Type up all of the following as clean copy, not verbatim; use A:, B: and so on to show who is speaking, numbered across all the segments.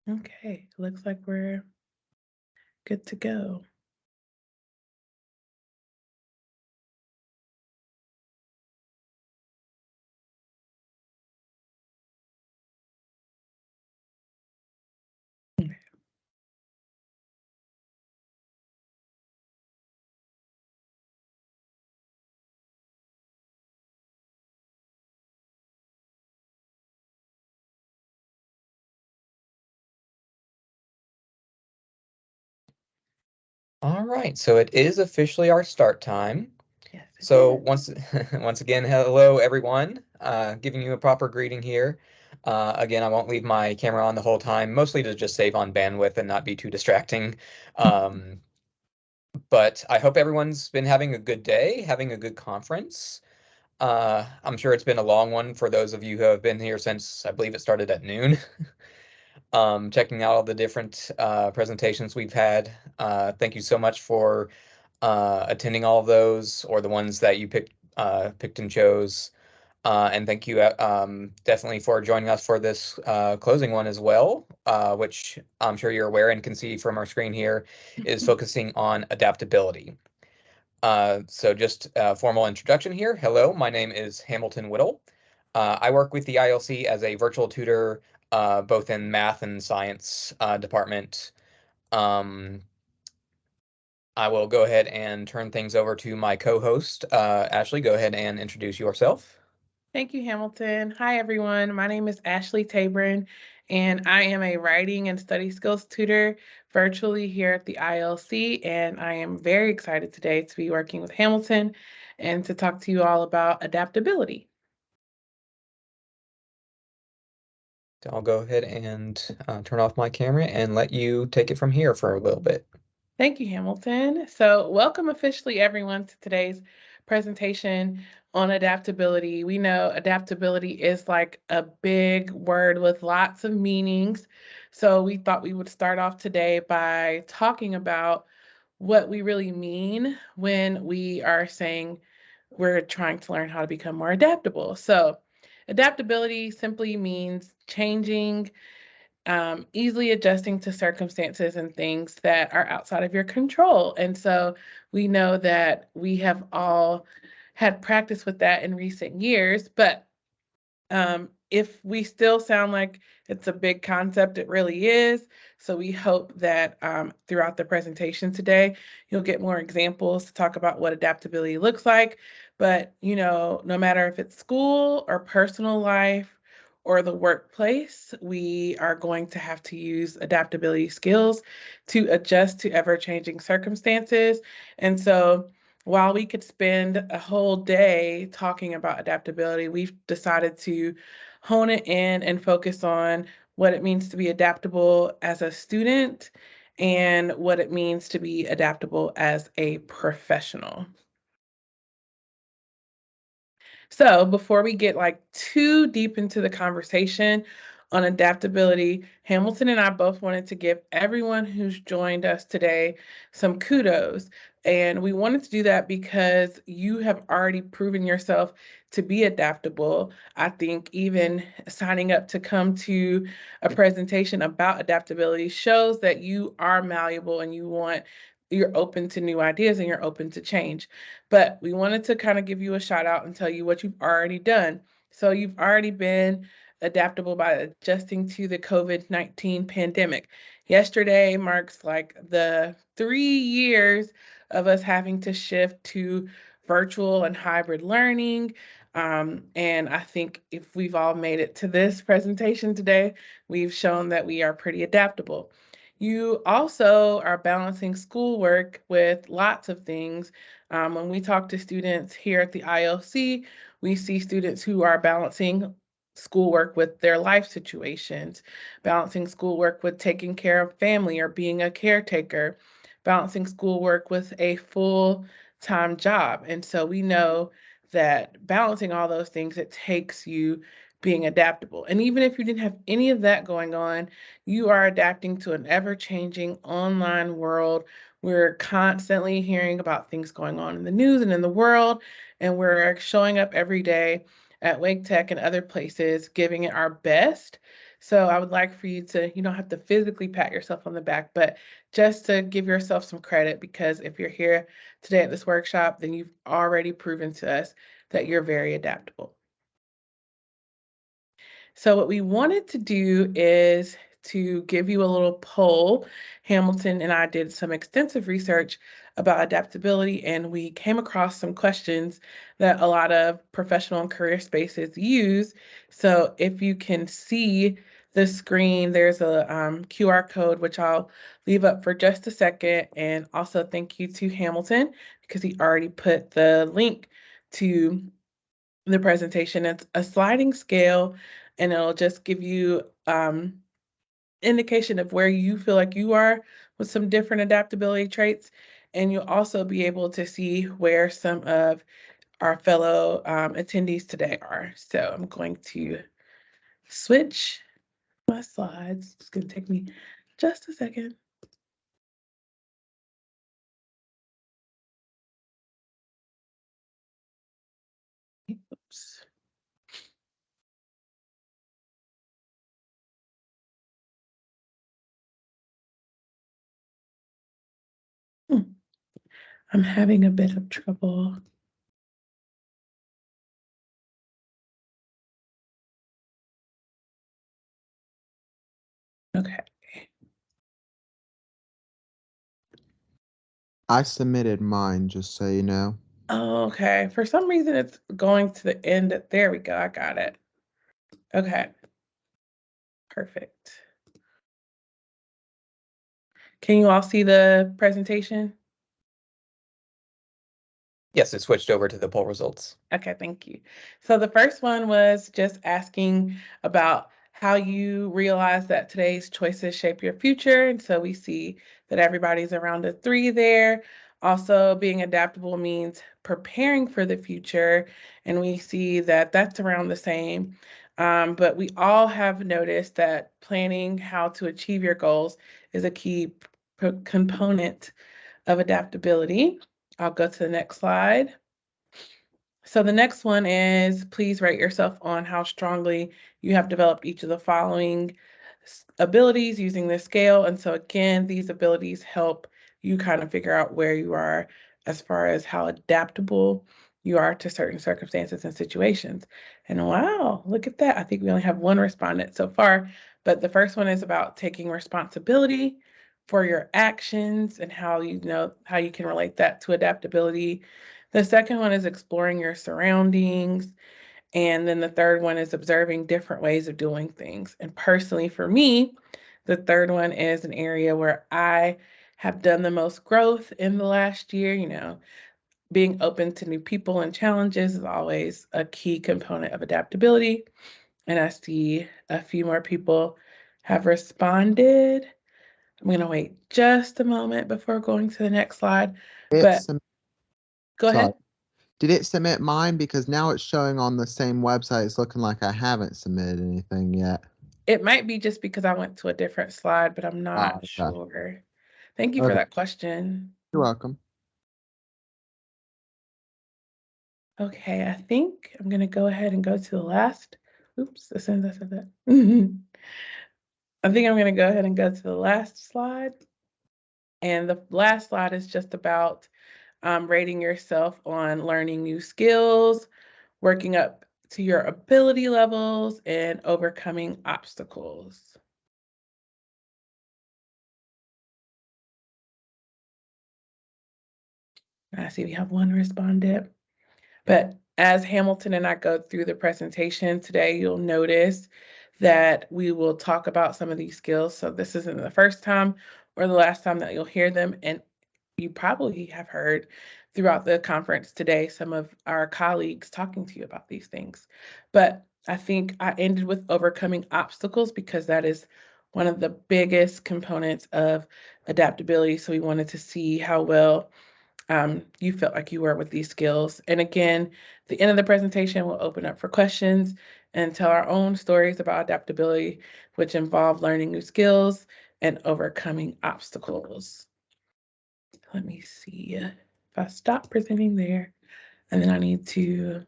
A: Okay, looks like we're good to go.
B: All right, so it is officially our start time.
A: Yes, it
B: So
A: is.
B: once again, hello everyone. Giving you a proper greeting here. Again, I won't leave my camera on the whole time, mostly to just save on bandwidth and not be too distracting. Um, but I hope everyone's been having a good day, having a good conference. I'm sure it's been a long one for those of you who have been here since I believe it started at noon. Checking out all the different presentations we've had. Thank you so much for attending all of those, or the ones that you picked and chose. And thank you definitely for joining us for this closing one as well, which I'm sure you're aware and can see from our screen here is focusing on adaptability. So just a formal introduction here. Hello, my name is Hamilton Whittle. I work with the ILC as a virtual tutor, both in math and science department. Um, I will go ahead and turn things over to my co-host, Ashley. Go ahead and introduce yourself.
A: Thank you, Hamilton. Hi, everyone. My name is Ashley Tabron, and I am a writing and study skills tutor virtually here at the ILC. And I am very excited today to be working with Hamilton and to talk to you all about adaptability.
B: So I'll go ahead and turn off my camera and let you take it from here for a little bit.
A: Thank you, Hamilton. So, welcome officially everyone to today's presentation on adaptability. We know adaptability is like a big word with lots of meanings. So, we thought we would start off today by talking about what we really mean when we are saying we're trying to learn how to become more adaptable. So, adaptability simply means changing, easily adjusting to circumstances and things that are outside of your control. And so we know that we have all had practice with that in recent years, but if we still sound like it's a big concept, it really is. So we hope that throughout the presentation today, you'll get more examples to talk about what adaptability looks like. But, no matter if it's school or personal life or the workplace, we are going to have to use adaptability skills to adjust to ever-changing circumstances. And so while we could spend a whole day talking about adaptability, we've decided to hone it in and focus on what it means to be adaptable as a student and what it means to be adaptable as a professional. So before we get like too deep into the conversation on adaptability, Hamilton and I both wanted to give everyone who's joined us today some kudos. And we wanted to do that because you have already proven yourself to be adaptable. I think even signing up to come to a presentation about adaptability shows that you are malleable and you're open to new ideas and you're open to change. But we wanted to kind of give you a shout out and tell you what you've already done. So you've already been adaptable by adjusting to the COVID-19 pandemic. Yesterday marks like the 3 years of us having to shift to virtual and hybrid learning. And I think if we've all made it to this presentation today, we've shown that we are pretty adaptable. You also are balancing schoolwork with lots of things. When we talk to students here at the ILC, we see students who are balancing schoolwork with their life situations, balancing schoolwork with taking care of family or being a caretaker, balancing schoolwork with a full-time job. And so we know that balancing all those things, it takes you being adaptable. And even if you didn't have any of that going on, you are adapting to an ever-changing online world. We're constantly hearing about things going on in the news and in the world, and we're showing up every day at Wake Tech and other places, giving it our best. So I would like for you to, you don't have to physically pat yourself on the back, but just to give yourself some credit, because if you're here today at this workshop, then you've already proven to us that you're very adaptable. So what we wanted to do is to give you a little poll. Hamilton and I did some extensive research about adaptability, and we came across some questions that a lot of professional and career spaces use. So if you can see the screen, there's a QR code, which I'll leave up for just a second. And also thank you to Hamilton because he already put the link to the presentation. It's a sliding scale, and it'll just give you indication of where you feel like you are with some different adaptability traits. And you'll also be able to see where some of our fellow attendees today are. So I'm going to switch my slides. It's going to take me just a second. Oops. I'm having a bit of trouble. Okay.
C: I submitted mine, just so you know.
A: Okay. For some reason, it's going to the end. There we go. I got it. Okay. Perfect. Can you all see the presentation?
B: Yes, it switched over to the poll results.
A: Okay, thank you. So the first one was just asking about how you realize that today's choices shape your future. And so we see that everybody's around a 3 there. Also, being adaptable means preparing for the future. And we see that that's around the same. But we all have noticed that planning how to achieve your goals is a key component of adaptability. I'll go to the next slide. So the next one is please rate yourself on how strongly you have developed each of the following abilities using this scale. And so again, these abilities help you kind of figure out where you are as far as how adaptable you are to certain circumstances and situations. And wow, look at that. I think we only have one respondent so far, but the first one is about taking responsibility for your actions and how you know how you can relate that to adaptability. The second one is exploring your surroundings. And then the third one is observing different ways of doing things. And personally, for me, the third one is an area where I have done the most growth in the last year. You know, being open to new people and challenges is always a key component of adaptability. And I see a few more people have responded. I'm going to wait just a moment before going to the next slide. But
C: It's
A: go
C: sorry.
A: ahead.
C: Did it submit mine? Because now it's showing on the same website. It's looking like I haven't submitted anything yet.
A: It might be just because I went to a different slide, but I'm
C: Oh,
A: not
C: okay.
A: sure. Thank you for
C: Okay.
A: that question.
C: You're welcome.
A: Okay, I think I'm gonna go ahead and go to the last. Oops, as soon as I said that. I think I'm gonna go ahead and go to the last slide. And the last slide is just about rating yourself on learning new skills, working up to your ability levels, and overcoming obstacles. I see we have one respondent. But as Hamilton and I go through the presentation today, you'll notice that we will talk about some of these skills. So this isn't the first time or the last time that you'll hear them. And you probably have heard throughout the conference today some of our colleagues talking to you about these things. But I think I ended with overcoming obstacles because that is one of the biggest components of adaptability. So we wanted to see how well you felt like you were with these skills. And again, the end of the presentation will open up for questions and tell our own stories about adaptability, which involve learning new skills and overcoming obstacles. Let me see if I stop presenting there, and then I need to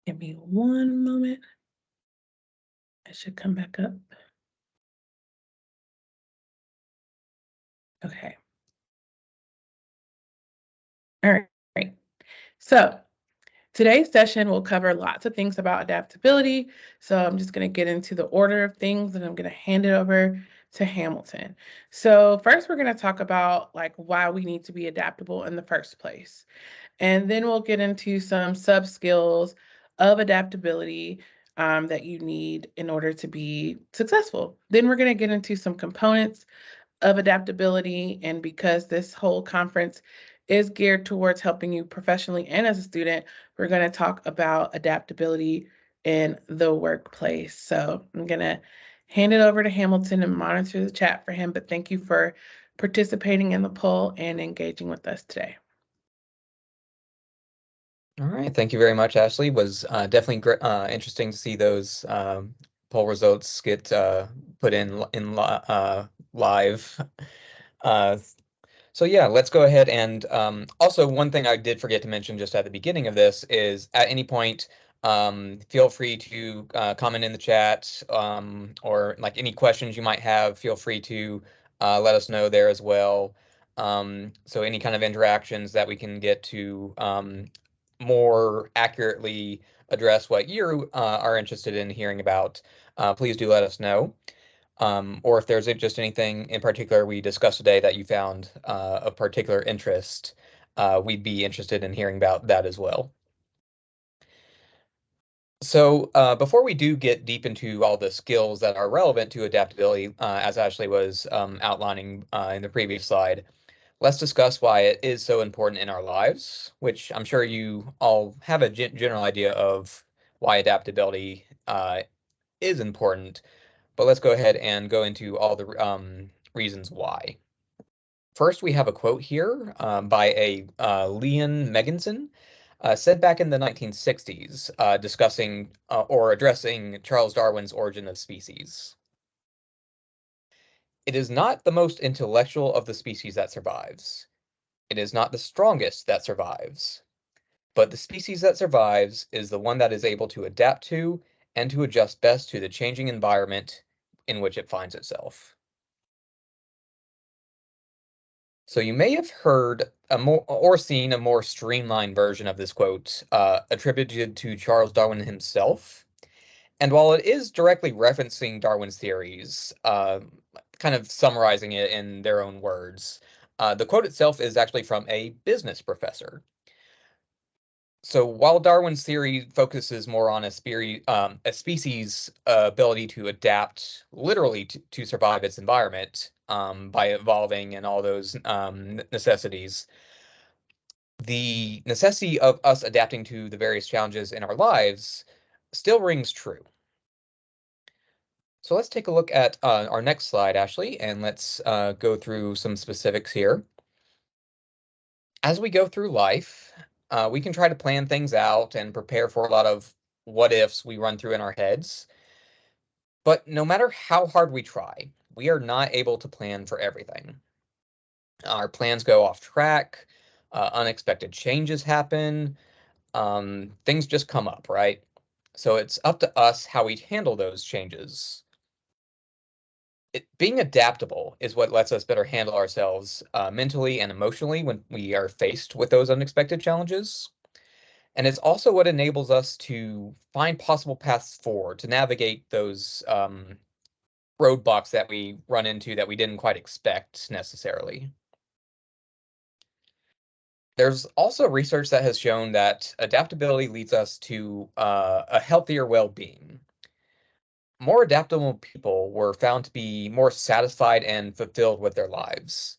A: Give me one moment. It should come back up. Okay. All right. Great. So today's session will cover lots of things about adaptability. So I'm just going to get into the order of things and I'm going to hand it over to Hamilton. So first we're going to talk about like why we need to be adaptable in the first place. And then we'll get into some sub skills of adaptability that you need in order to be successful. Then we're going to get into some components of adaptability. And because this whole conference is geared towards helping you professionally and as a student, we're going to talk about adaptability in the workplace. So I'm going to hand it over to Hamilton and monitor the chat for him. But thank you for participating in the poll and engaging with us today.
B: All right, thank you very much, Ashley. It was definitely interesting to see those poll results get put in live. So yeah, let's go ahead and also one thing I did forget to mention just at the beginning of this is at any point, feel free to comment in the chat or like any questions you might have, feel free to let us know there as well. So any kind of interactions that we can get to more accurately address what you are interested in hearing about, please do let us know. Or if there's just anything in particular we discussed today that you found of particular interest, we'd be interested in hearing about that as well. So before we do get deep into all the skills that are relevant to adaptability, as Ashley was outlining in the previous slide, let's discuss why it is so important in our lives, which I'm sure you all have a general idea of why adaptability is important. But let's go ahead and go into all the reasons why. First, we have a quote here by a Leon Megginson, said back in the 1960s, discussing or addressing Charles Darwin's Origin of Species. It is not the most intellectual of the species that survives. It is not the strongest that survives. But the species that survives is the one that is able to adapt to and to adjust best to the changing environment in which it finds itself. So you may have heard or seen a more streamlined version of this quote attributed to Charles Darwin himself. And while it is directly referencing Darwin's theories, kind of summarizing it in their own words, the quote itself is actually from a business professor. So while Darwin's theory focuses more on a species' ability to adapt literally to survive its environment by evolving and all those necessities, the necessity of us adapting to the various challenges in our lives still rings true. So let's take a look at our next slide, Ashley, and let's go through some specifics here. As we go through life, we can try to plan things out and prepare for a lot of what ifs we run through in our heads. But no matter how hard we try, we are not able to plan for everything. Our plans go off track, unexpected changes happen, things just come up, right? So it's up to us how we handle those changes. Being adaptable is what lets us better handle ourselves mentally and emotionally when we are faced with those unexpected challenges. And it's also what enables us to find possible paths forward, to navigate those roadblocks that we run into that we didn't quite expect necessarily. There's also research that has shown that adaptability leads us to a healthier well-being. More adaptable people were found to be more satisfied and fulfilled with their lives.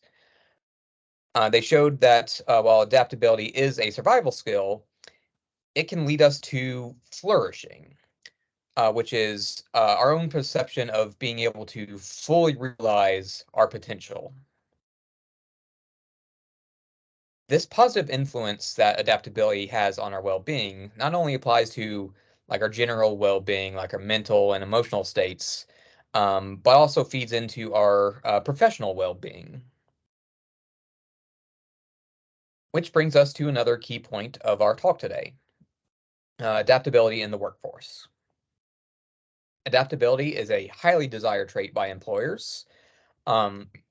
B: They showed that while adaptability is a survival skill, it can lead us to flourishing, which is our own perception of being able to fully realize our potential. This positive influence that adaptability has on our well-being not only applies to like our general well-being, like our mental and emotional states, but also feeds into our professional well-being. Which brings us to another key point of our talk today. Adaptability in the workforce. Adaptability is a highly desired trait by employers.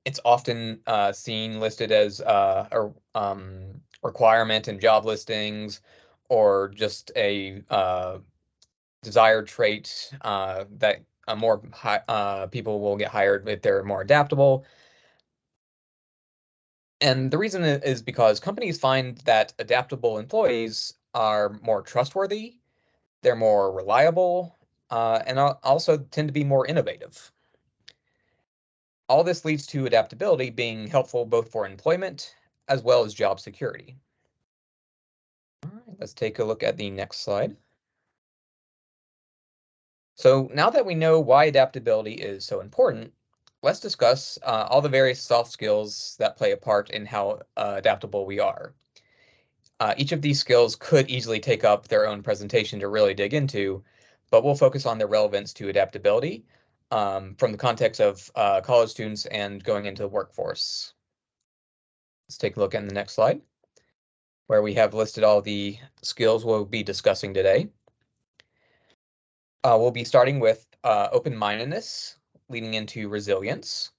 B: It's often seen listed as a requirement in job listings, or just a desired trait that more people will get hired if they're more adaptable. And the reason is because companies find that adaptable employees are more trustworthy, they're more reliable, and also tend to be more innovative. All this leads to adaptability being helpful both for employment as well as job security. All right, let's take a look at the next slide. So now that we know why adaptability is so important, let's discuss all the various soft skills that play a part in how adaptable we are. Each of these skills could easily take up their own presentation to really dig into, but we'll focus on their relevance to adaptability from the context of college students and going into the workforce. Let's take a look at the next slide, where we have listed all the skills we'll be discussing today. We'll be starting with open-mindedness, leading into resilience.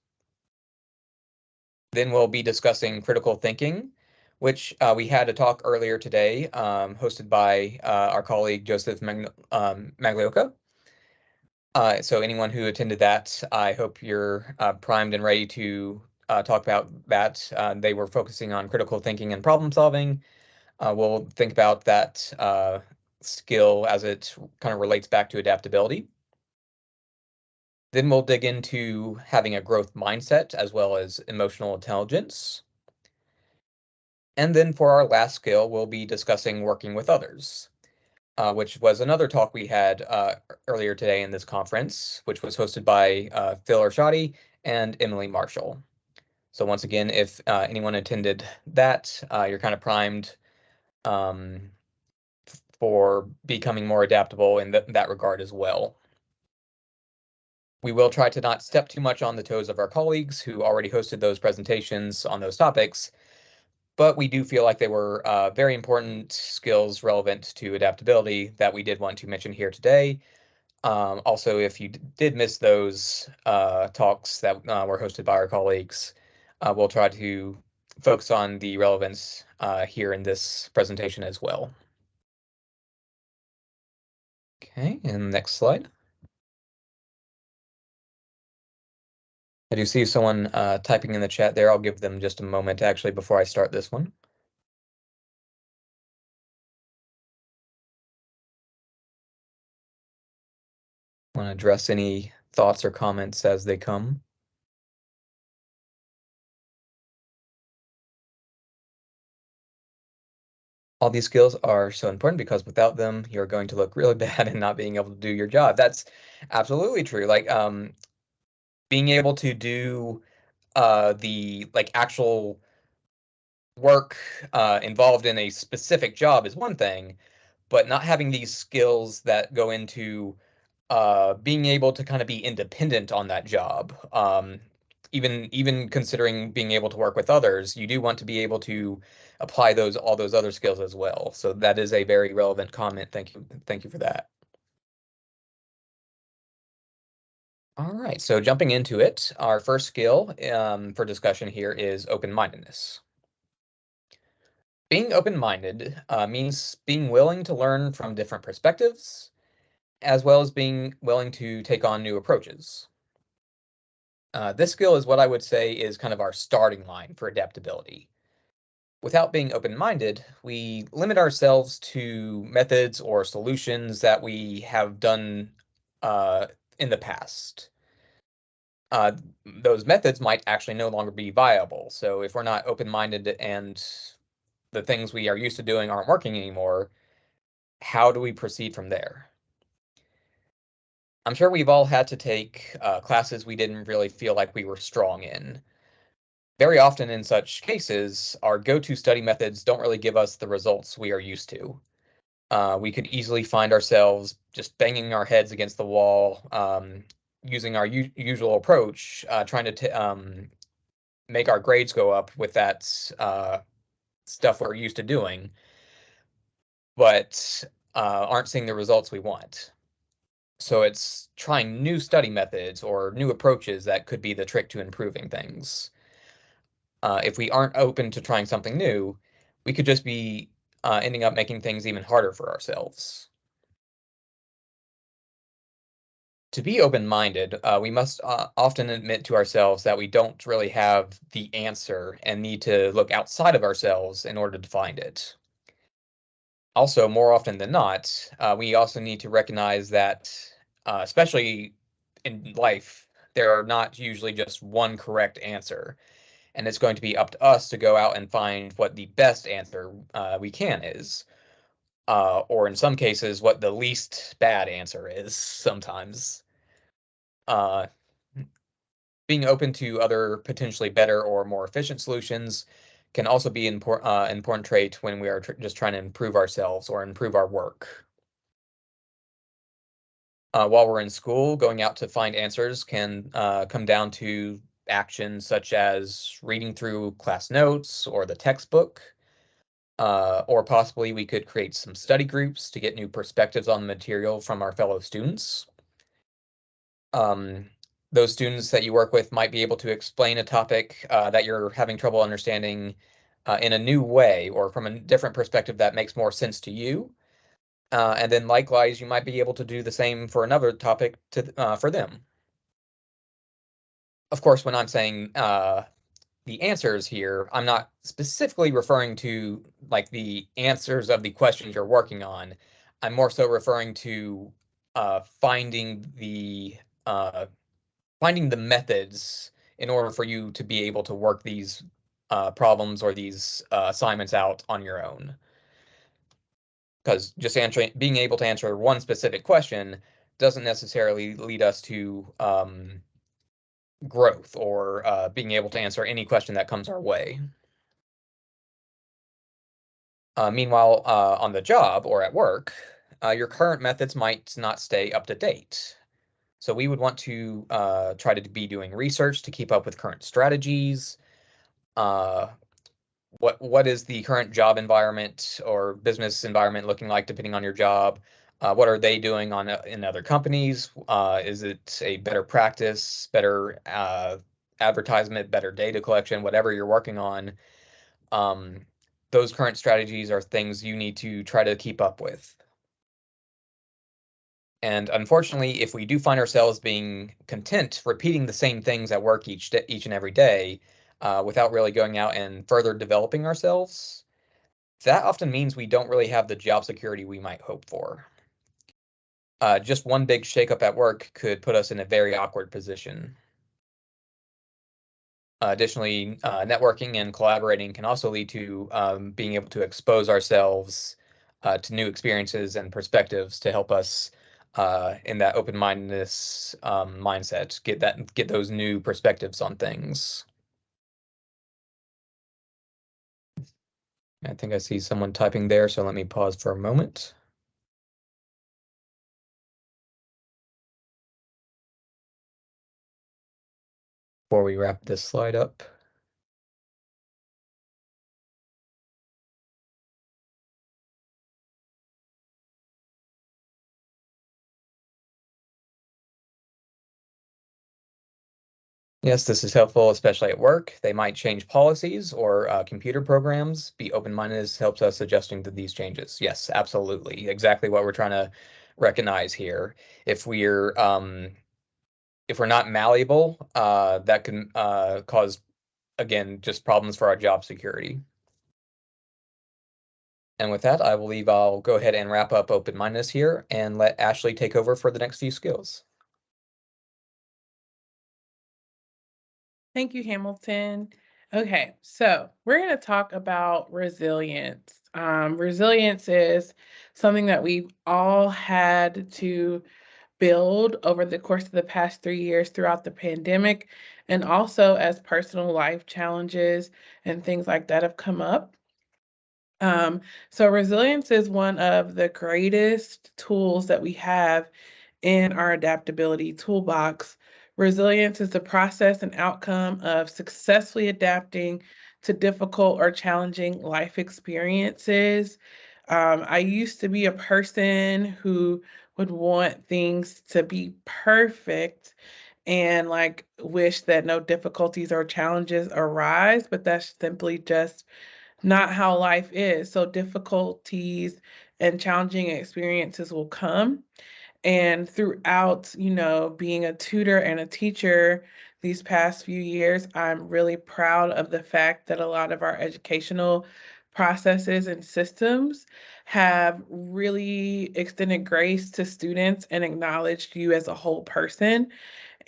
B: Then we'll be discussing critical thinking, which we had a talk earlier today, hosted by our colleague Joseph Maglioka. So anyone who attended that, I hope you're primed and ready to talk about that. They were focusing on critical thinking and problem solving. We'll think about that skill as it kind of relates back to adaptability. Then we'll dig into having a growth mindset as well as emotional intelligence. And then for our last skill, we'll be discussing working with others, which was another talk we had earlier today in this conference, which was hosted by Phil Arshadi and Emily Marshall. So once again, if anyone attended that, you're kind of primed for becoming more adaptable in that regard as well. We will try to not step too much on the toes of our colleagues who already hosted those presentations on those topics, but we do feel like they were very important skills relevant to adaptability that we did want to mention here today. Also, if you did miss those talks that were hosted by our colleagues, we'll try to focus on the relevance here in this presentation as well. Okay, and next slide. I do see someone typing in the chat there. I'll give them just a moment actually before I start this one. Want to address any thoughts or comments as they come? All these skills are so important because without them, you're going to look really bad and not being able to do your job. That's absolutely true. Like being able to do the actual work involved in a specific job is one thing, but not having these skills that go into being able to kind of be independent on that job. Even considering being able to work with others, you do want to be able to apply all those other skills as well. So that is a very relevant comment. Thank you for that. All right, so jumping into it, our first skill for discussion here is open-mindedness. Being open-minded means being willing to learn from different perspectives, as well as being willing to take on new approaches. This skill is what I would say is kind of our starting line for adaptability. Without being open-minded, we limit ourselves to methods or solutions that we have done in the past. Those methods might actually no longer be viable. So if we're not open-minded and the things we are used to doing aren't working anymore, how do we proceed from there? I'm sure we've all had to take classes we didn't really feel like we were strong in. Very often in such cases, our go-to study methods don't really give us the results we are used to. We could easily find ourselves just banging our heads against the wall, using our usual approach, trying to make our grades go up with that stuff we're used to doing. But aren't seeing the results we want. So it's trying new study methods or new approaches that could be the trick to improving things. If we aren't open to trying something new, we could just be ending up making things even harder for ourselves. To be open-minded, we must often admit to ourselves that we don't really have the answer and need to look outside of ourselves in order to find it. Also, more often than not, we also need to recognize that, especially in life, there are not usually just one correct answer, and it's going to be up to us to go out and find what the best answer we can is, or in some cases, what the least bad answer is sometimes. Uh, Being open to other potentially better or more efficient solutions can also be an important trait when we are just trying to improve ourselves or improve our work. While we're in school, going out to find answers can come down to actions such as reading through class notes or the textbook, or possibly we could create some study groups to get new perspectives on the material from our fellow students. Um, those students that you work with might be able to explain a topic that you're having trouble understanding in a new way or from a different perspective that makes more sense to you. And then likewise, you might be able to do the same for another topic for them. Of course, when I'm saying the answers here, I'm not specifically referring to like the answers of the questions you're working on. I'm more so referring to finding uh, finding the methods in order for you to be able to work these problems or these assignments out on your own. Because just being able to answer one specific question doesn't necessarily lead us to growth or being able to answer any question that comes our way. Meanwhile, on the job or at work, your current methods might not stay up to date. So we would want to try to be doing research to keep up with current strategies. Uh, what is the current job environment or business environment looking like depending on your job? What are they doing in other companies? Is it a better practice, better advertisement, better data collection, whatever you're working on? Um, those current strategies are things you need to try to keep up with. And unfortunately, if we do find ourselves being content repeating the same things at work each and every day, without really going out and further developing ourselves, that often means we don't really have the job security we might hope for. Just one big shakeup at work could put us in a very awkward position. Additionally, networking and collaborating can also lead to being able to expose ourselves to new experiences and perspectives to help us in that open-mindedness mindset, get those new perspectives on things. I think I see someone typing there, so let me pause for a moment. Before we wrap this slide up. Yes, this is helpful, especially at work. They might change policies or computer programs. Be open-minded helps us adjusting to these changes. Yes, absolutely. Exactly what we're trying to recognize here. If we're not malleable, that can cause, again, just problems for our job security. And with that, I believe I'll go ahead and wrap up open-mindedness here and let Ashley take over for the next few skills.
A: Thank you, Hamilton. Okay, so we're going to talk about resilience. Resilience is something that we've all had to build over the course of the past 3 years throughout the pandemic, and also as personal life challenges and things like that have come up. So resilience is one of the greatest tools that we have in our adaptability toolbox. Resilience is the process and outcome of successfully adapting to difficult or challenging life experiences. I used to be a person who would want things to be perfect and like wish that no difficulties or challenges arise, but that's simply just not how life is. So difficulties and challenging experiences will come. And throughout, being a tutor and a teacher these past few years, I'm really proud of the fact that a lot of our educational processes and systems have really extended grace to students and acknowledged you as a whole person.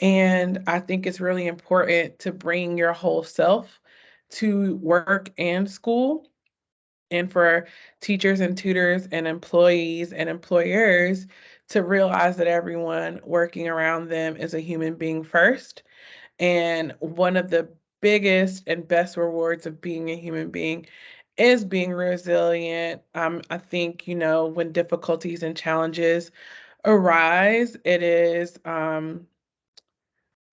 A: And I think it's really important to bring your whole self to work and school, and for teachers and tutors and employees and employers to realize that everyone working around them is a human being first. And one of the biggest and best rewards of being a human being is being resilient. I think, when difficulties and challenges arise, it is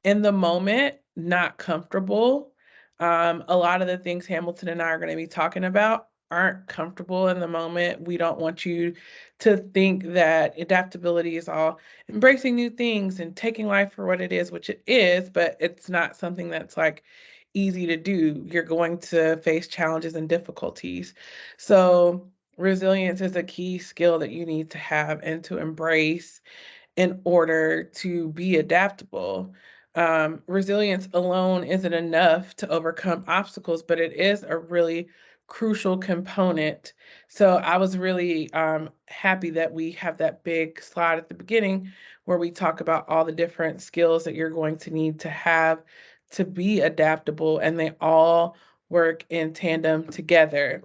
A: in the moment, not comfortable. A lot of the things Hamilton and I are going to be talking about aren't comfortable in the moment. We don't want you to think that adaptability is all embracing new things and taking life for what it is, which it is, but it's not something that's like easy to do. You're going to face challenges and difficulties. So, resilience is a key skill that you need to have and to embrace in order to be adaptable. Resilience alone isn't enough to overcome obstacles, but it is a really crucial component. So I was really happy that we have that big slide at the beginning where we talk about all the different skills that you're going to need to have to be adaptable, and they all work in tandem together.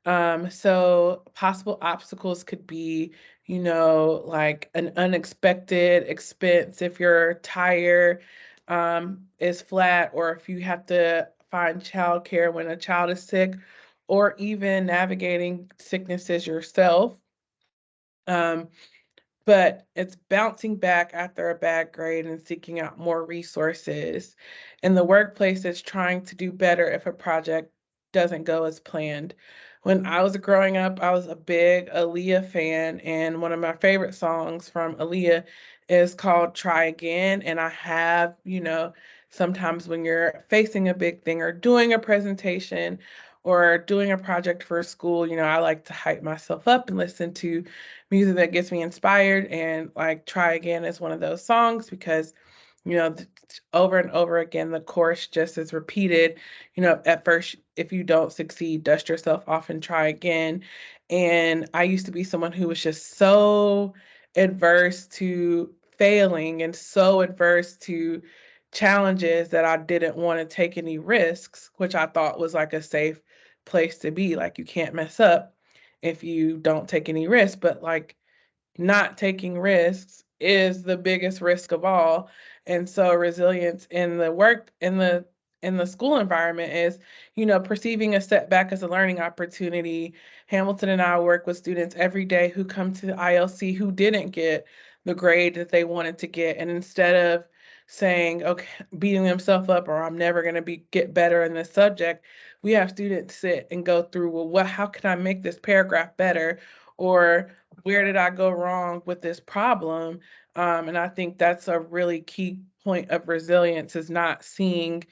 A: So possible obstacles could be, like an unexpected expense if your tire is flat, or if you have to find childcare when a child is sick, or even navigating sicknesses yourself. Um, but it's bouncing back after a bad grade and seeking out more resources. In the workplace, it's trying to do better if a project doesn't go as planned. When I was growing up, I was a big Aaliyah fan, and one of my favorite songs from Aaliyah is called Try Again. And I have, sometimes when you're facing a big thing or doing a presentation or doing a project for school, I like to hype myself up and listen to music that gets me inspired, and like Try Again is one of those songs because over and over again the chorus just is repeated. At first, if you don't succeed, dust yourself off and try again. And I used to be someone who was just so adverse to failing and so adverse to challenges that I didn't want to take any risks, which I thought was like a safe place to be. Like, you can't mess up if you don't take any risks, but like not taking risks is the biggest risk of all. And so resilience in the work in the school environment is, perceiving a setback as a learning opportunity. Hamilton and I work with students every day who come to ILC who didn't get the grade that they wanted to get. And instead of saying, okay, beating themselves up, or I'm never going to get better in this subject, we have students sit and go through, well, how can I make this paragraph better? Or where did I go wrong with this problem? And I think that's a really key point of resilience, is not seeing,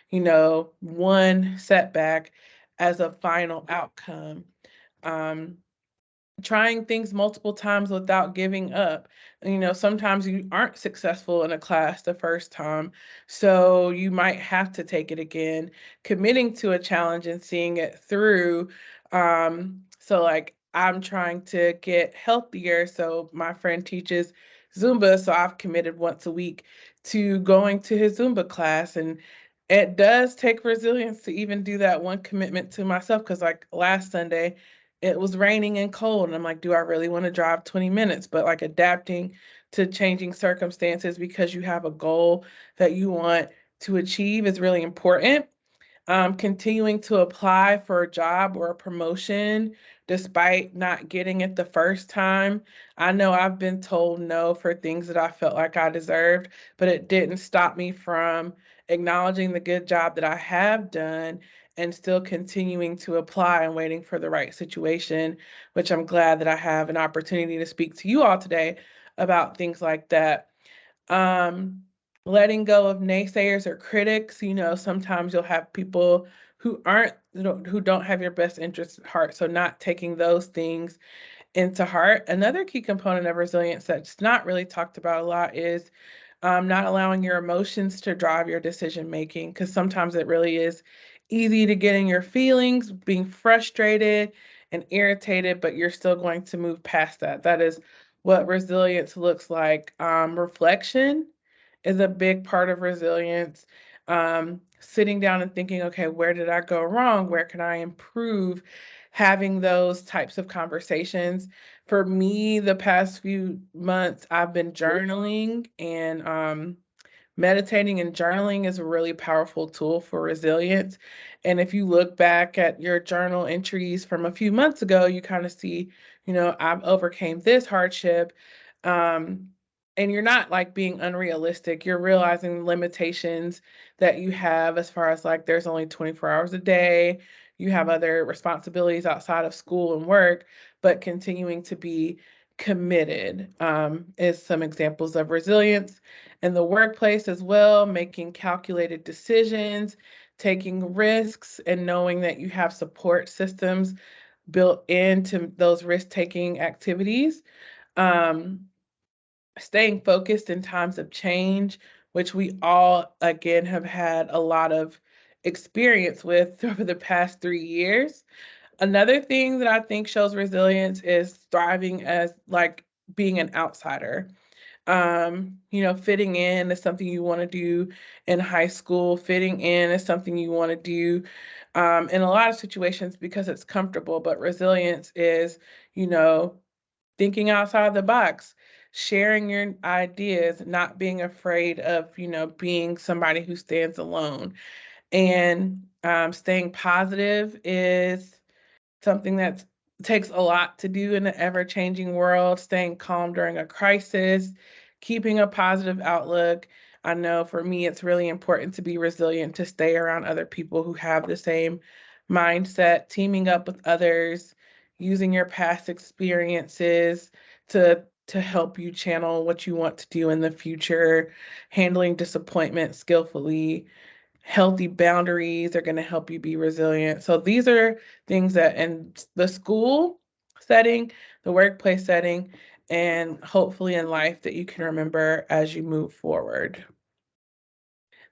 A: one setback as a final outcome. Um, Trying things multiple times without giving up. Sometimes you aren't successful in a class the first time, so you might have to take it again. Committing to a challenge and seeing it through. So like I'm trying to get healthier, so my friend teaches Zumba, so I've committed once a week to going to his Zumba class, and it does take resilience to even do that one commitment to myself, because like last Sunday it was raining and cold, and I'm like, do I really want to drive 20 minutes? But like adapting to changing circumstances because you have a goal that you want to achieve is really important. Continuing to apply for a job or a promotion despite not getting it the first time. I know I've been told no for things that I felt like I deserved, but it didn't stop me from acknowledging the good job that I have done and still continuing to apply and waiting for the right situation, which I'm glad that I have an opportunity to speak to you all today about things like that. Um, Letting go of naysayers or critics. Sometimes you'll have people who don't have your best interest at heart. So not taking those things into heart. Another key component of resilience that's not really talked about a lot is not allowing your emotions to drive your decision making, because sometimes it really is easy to get in your feelings, being frustrated and irritated, but you're still going to move past that. That is what resilience looks like. Reflection is a big part of resilience. Sitting down and thinking, okay, where did I go wrong? Where can I improve? Having those types of conversations. For me, the past few months, I've been journaling, and meditating and journaling is a really powerful tool for resilience. And if you look back at your journal entries from a few months ago, you kind of see, I've overcame this hardship. Um, and you're not like being unrealistic. You're realizing limitations that you have as far as like there's only 24 hours a day. You have other responsibilities outside of school and work, but continuing to be committed is some examples of resilience. In the workplace as well, making calculated decisions, taking risks, and knowing that you have support systems built into those risk-taking activities. Um, Staying focused in times of change, which we all, again, have had a lot of experience with over the past 3 years. Another thing that I think shows resilience is thriving as like being an outsider. Fitting in is something you want to do in high school. Fitting in is something you want to do in a lot of situations because it's comfortable. But resilience is, you know, thinking outside the box, sharing your ideas, not being afraid of, being somebody who stands alone. And staying positive is something that takes a lot to do in an ever-changing world. Staying calm during a crisis, keeping a positive outlook. I know for me, it's really important to be resilient, to stay around other people who have the same mindset, teaming up with others, using your past experiences to help you channel what you want to do in the future, handling disappointment skillfully. Healthy boundaries are going to help you be resilient. So these are things that in the school setting, the workplace setting, and hopefully in life that you can remember as you move forward.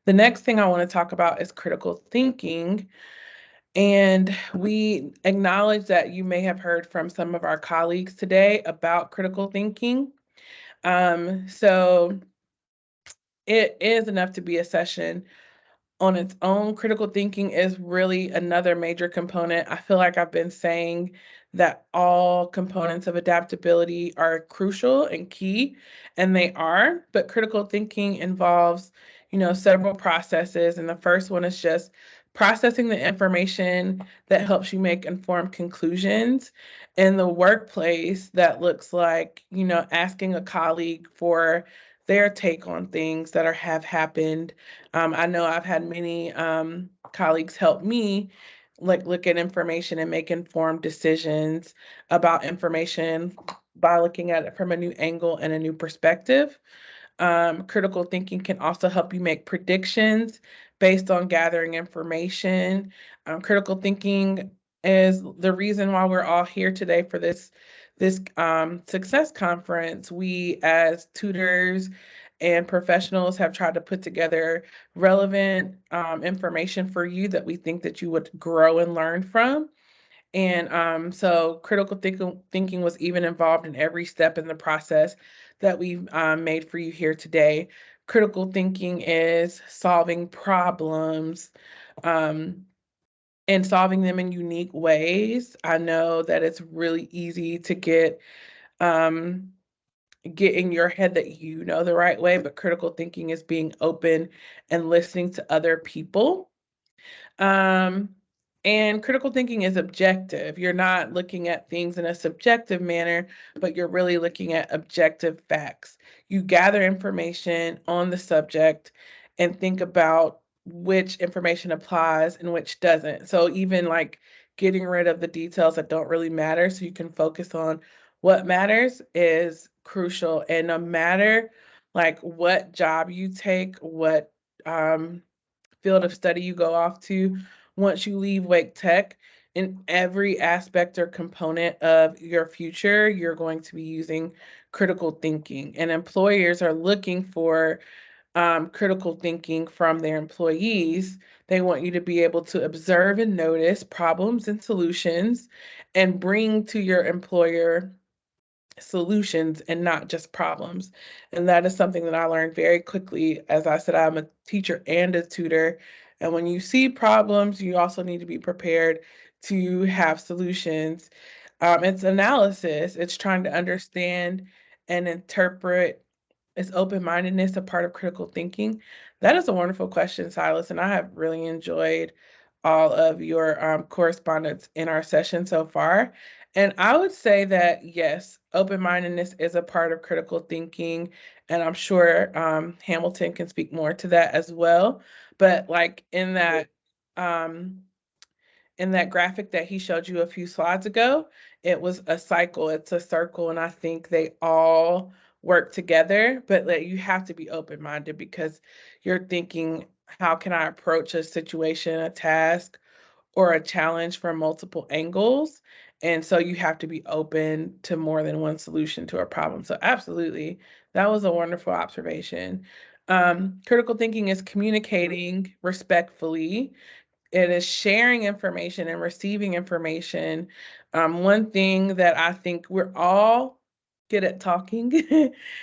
A: The next thing I want to talk about is critical thinking. And we acknowledge that you may have heard from some of our colleagues today about critical thinking. So it is enough to be a session on its own. Critical thinking is really another major component. I feel like I've been saying that all components of adaptability are crucial and key, and they are, but critical thinking involves, several processes. And the first one is just processing the information that helps you make informed conclusions. In the workplace, that looks like, asking a colleague for their take on things that have happened. I know I've had many colleagues help me like look at information and make informed decisions about information by looking at it from a new angle and a new perspective. Critical thinking can also help you make predictions based on gathering information. Critical thinking is the reason why we're all here today for this success conference. We as tutors and professionals have tried to put together relevant information for you that we think that you would grow and learn from. And so critical thinking was even involved in every step in the process that we've made for you here today. Critical thinking is solving problems and solving them in unique ways. I know that it's really easy to um, get in your head that you know the right way, but critical thinking is being open and listening to other people. Um, and critical thinking is objective. You're not looking at things in a subjective manner, but you're really looking at objective facts. You gather information on the subject and think about which information applies and which doesn't. So even like getting rid of the details that don't really matter so you can focus on what matters is crucial. And no matter like what job you take, what field of study you go off to, once you leave Wake Tech, in every aspect or component of your future, you're going to be using critical thinking. And employers are looking for critical thinking from their employees. They want you to be able to observe and notice problems and solutions and bring to your employer solutions and not just problems. And that is something that I learned very quickly. As I said, I'm a teacher and a tutor. And when you see problems, you also need to be prepared to have solutions. It's analysis, it's trying to understand and interpret. Is open-mindedness a part of critical thinking? That is a wonderful question, Silas, and I have really enjoyed all of your correspondence in our session so far. And I would say that yes, open-mindedness is a part of critical thinking, and I'm sure Hamilton can speak more to that as well. But like um, in that graphic that he showed you a few slides ago, it was a cycle, it's a circle, and I think they all work together, but that you have to be open-minded because you're thinking, how can I approach a situation, a task, or a challenge from multiple angles? And so you have to be open to more than one solution to a problem. So absolutely, that was a wonderful observation. Critical thinking is communicating respectfully, it is sharing information and receiving information. One thing that I think we're all good at talking.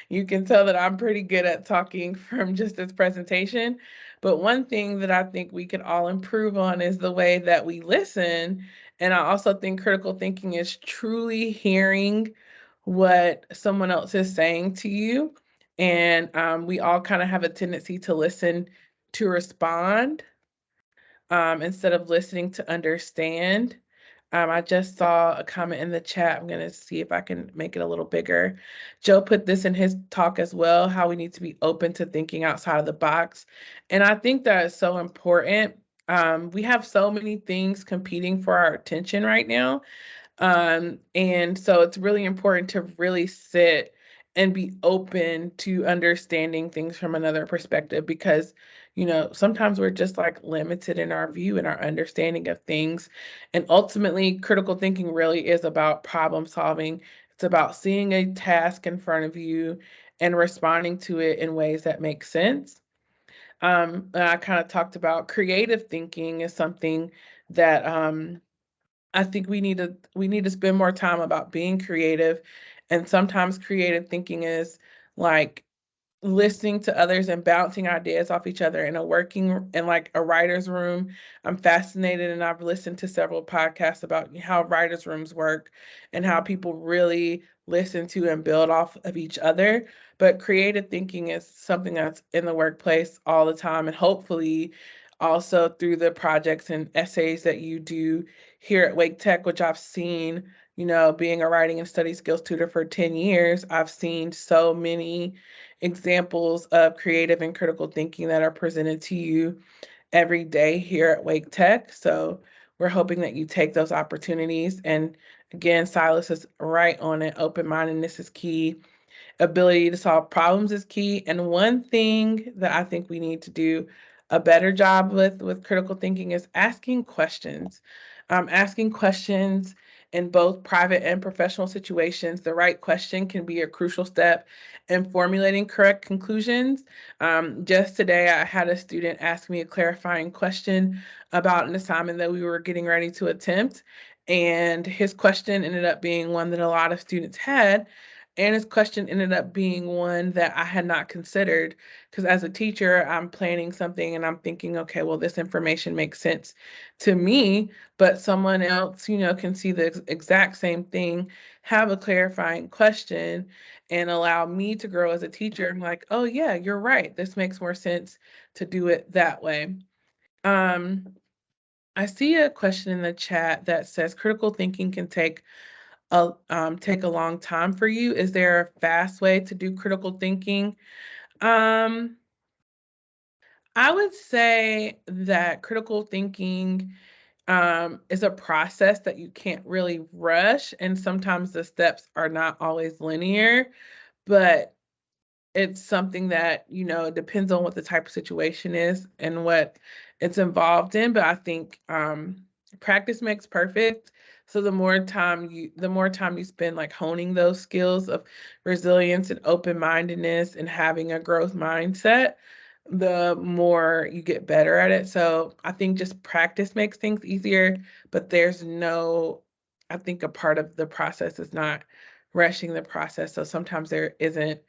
A: You can tell that I'm pretty good at talking from just this presentation. But one thing that I think we could all improve on is the way that we listen. And I also think critical thinking is truly hearing what someone else is saying to you. And we all kind of have a tendency to listen to respond instead of listening to understand. I just saw a comment in the chat. I'm going to see if I can make it a little bigger. Joe put this in his talk as well, how we need to be open to thinking outside of the box. And I think that is so important. We have so many things competing for our attention right now. And so it's really important to really sit and be open to understanding things from another perspective because, sometimes we're just like limited in our view and our understanding of things. And ultimately, critical thinking really is about problem solving. It's about seeing a task in front of you and responding to it in ways that make sense. And I kind of talked about creative thinking is something that I think we need to spend more time about being creative. And sometimes creative thinking is like listening to others and bouncing ideas off each other in like a writer's room. I'm fascinated and I've listened to several podcasts about how writers' rooms work and how people really listen to and build off of each other. But creative thinking is something that's in the workplace all the time, and hopefully also through the projects and essays that you do here at Wake Tech, which I've seen, being a writing and study skills tutor for 10 years, I've seen so many examples of creative and critical thinking that are presented to you every day here at Wake Tech. So we're hoping that you take those opportunities. And again, Silas is right on it. Open-mindedness is key. Ability to solve problems is key. And one thing that I think we need to do a better job with critical thinking is asking questions. Asking questions in both private and professional situations. The right question can be a crucial step in formulating correct conclusions. Just today, I had a student ask me a clarifying question about an assignment that we were getting ready to attempt. And his question ended up being one that a lot of students had. And his question ended up being one that I had not considered because as a teacher, I'm planning something and I'm thinking, okay, well, this information makes sense to me, but someone else, can see the exact same thing, have a clarifying question, and allow me to grow as a teacher. I'm like, oh, yeah, you're right. This makes more sense to do it that way. I see a question in the chat that says critical thinking can take a long time for you. Is there a fast way to do critical thinking? Um, I would say that critical thinking is a process that you can't really rush, and sometimes the steps are not always linear, but it's something that, it depends on what the type of situation is and what it's involved in. But I think practice makes perfect. So the more time you spend like honing those skills of resilience and open-mindedness and having a growth mindset, the more you get better at it. So I think just practice makes things easier, but I think a part of the process is not rushing the process. So sometimes there isn't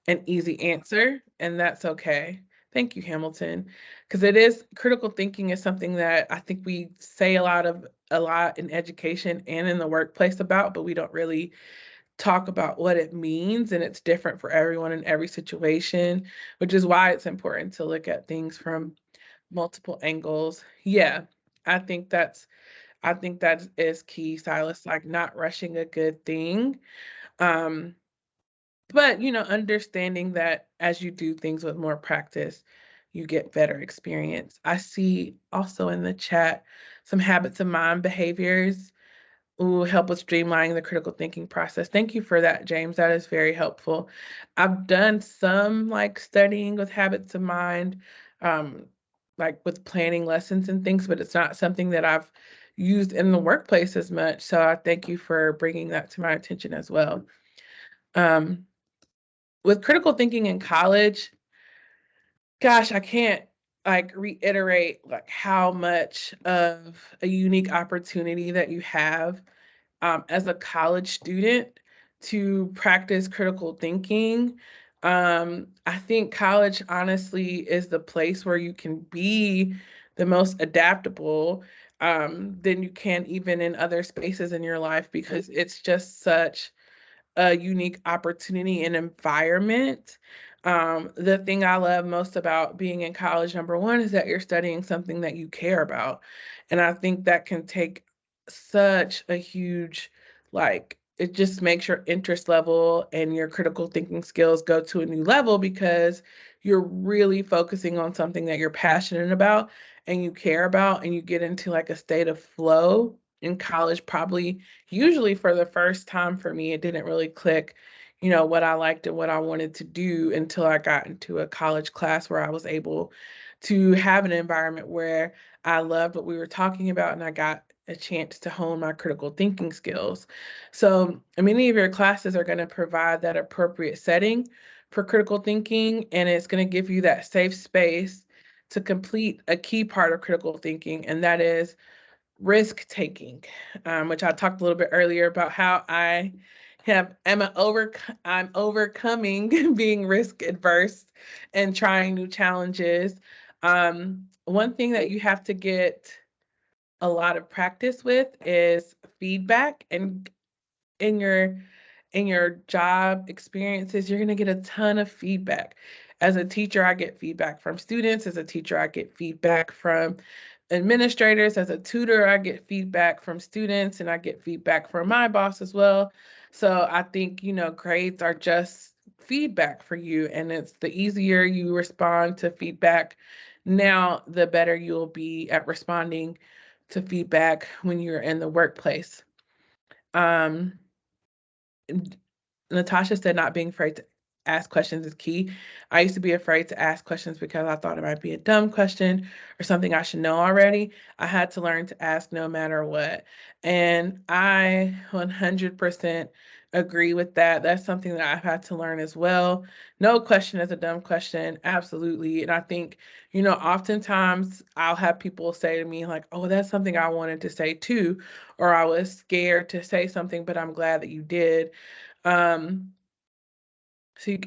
A: an easy answer, and that's okay. Thank you, Hamilton. Because it is critical thinking is something that I think we say a lot in education and in the workplace about, but we don't really talk about what it means, and it's different for everyone in every situation, which is why it's important to look at things from multiple angles. Yeah, I think that's I think that is key, Silas, like not rushing a good thing. Um, but, understanding that as you do things with more practice, you get better experience. I see also in the chat some habits of mind behaviors will help with streamlining the critical thinking process. Thank you for that, James. That is very helpful. I've done some like studying with habits of mind, um, like with planning lessons and things, but it's not something that I've used in the workplace as much. So I thank you for bringing that to my attention as well. Um, with critical thinking in college, gosh, I can't like reiterate like how much of a unique opportunity that you have as a college student to practice critical thinking. I think college honestly is the place where you can be the most adaptable than you can even in other spaces in your life, because it's just such a unique opportunity and environment. The thing I love most about being in college, number one, is that you're studying something that you care about. And I think that can take such a huge, like, it just makes your interest level and your critical thinking skills go to a new level, because you're really focusing on something that you're passionate about and you care about, and you get into like a state of flow in college. Probably usually for the first time for me, it didn't really click, what I liked and what I wanted to do until I got into a college class where I was able to have an environment where I loved what we were talking about and I got a chance to hone my critical thinking skills. So many of your classes are going to provide that appropriate setting for critical thinking, and it's going to give you that safe space to complete a key part of critical thinking, and that is risk taking, which I talked a little bit earlier about how I'm overcoming being risk adverse and trying new challenges. One thing that you have to get a lot of practice with is feedback, and in your job experiences, you're going to get a ton of feedback. As a teacher, I get feedback from students. As a teacher, I get feedback from administrators. As a tutor, I get feedback from students, and I get feedback from my boss as well. So I think, grades are just feedback for you, and it's the easier you respond to feedback now, the better you'll be at responding to feedback when you're in the workplace. Um, Natasha said not being afraid to ask questions is key. I used to be afraid to ask questions because I thought it might be a dumb question or something I should know already. I had to learn to ask no matter what. And I 100% agree with that. That's something that I've had to learn as well. No question is a dumb question. Absolutely. And I think, oftentimes I'll have people say to me, like, oh, that's something I wanted to say too, or I was scared to say something, but I'm glad that you did. Um, so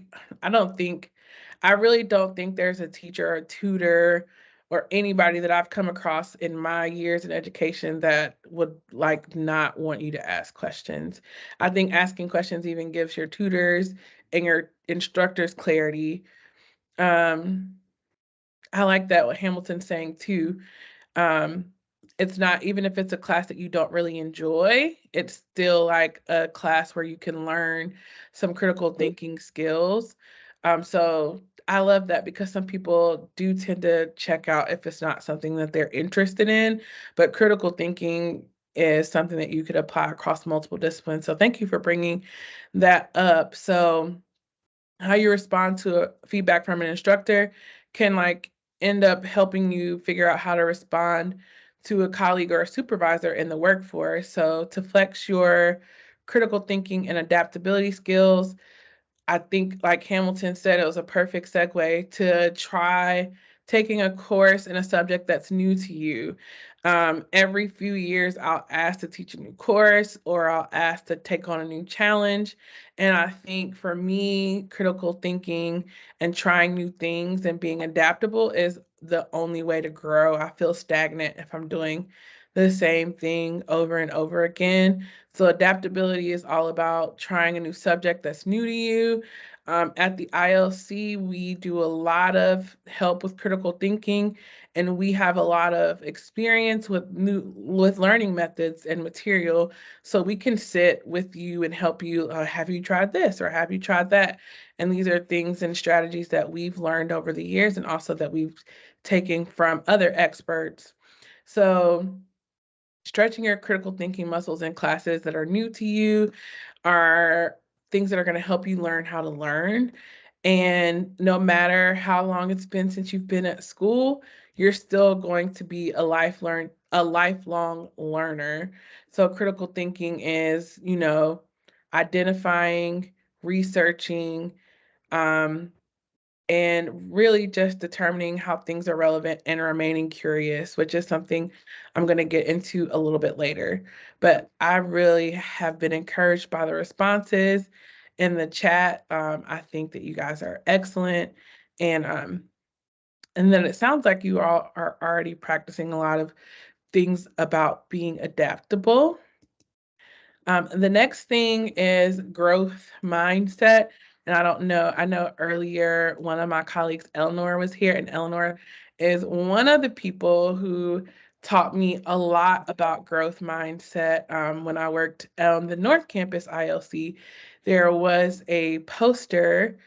A: I really don't think there's a teacher or a tutor or anybody that I've come across in my years in education that would like not want you to ask questions. I think asking questions even gives your tutors and your instructors clarity. Um, I like that what Hamilton's saying too. Um, it's not, even if it's a class that you don't really enjoy, it's still like a class where you can learn some critical thinking skills. So I love that because some people do tend to check out if it's not something that they're interested in, but critical thinking is something that you could apply across multiple disciplines. So thank you for bringing that up. So how you respond to feedback from an instructor can like end up helping you figure out how to respond to a colleague or a supervisor in the workforce. So to flex your critical thinking and adaptability skills, I think, like Hamilton said, it was a perfect segue to try taking a course in a subject that's new to you. Every few years, I'll ask to teach a new course or I'll ask to take on a new challenge. And I think for me, critical thinking and trying new things and being adaptable is the only way to grow. I feel stagnant if I'm doing the same thing over and over again. So adaptability is all about trying a new subject that's new to you. At the ILC, we do a lot of help with critical thinking, and we have a lot of experience with learning methods and material. So we can sit with you and help you. Have you tried this or have you tried that? And these are things and strategies that we've learned over the years, and also that we've taken from other experts. So stretching your critical thinking muscles in classes that are new to you are things that are going to help you learn how to learn. And no matter how long it's been since you've been at school, you're still going to be a lifelong learner. So critical thinking is, identifying, researching, um, and really just determining how things are relevant and remaining curious, which is something I'm going to get into a little bit later. But I really have been encouraged by the responses in the chat. I think that you guys are excellent. And then it sounds like you all are already practicing a lot of things about being adaptable. The next thing is growth mindset. And I don't know, I know earlier one of my colleagues, Eleanor, was here, and Eleanor is one of the people who taught me a lot about growth mindset. When I worked on the North Campus ILC, there was a poster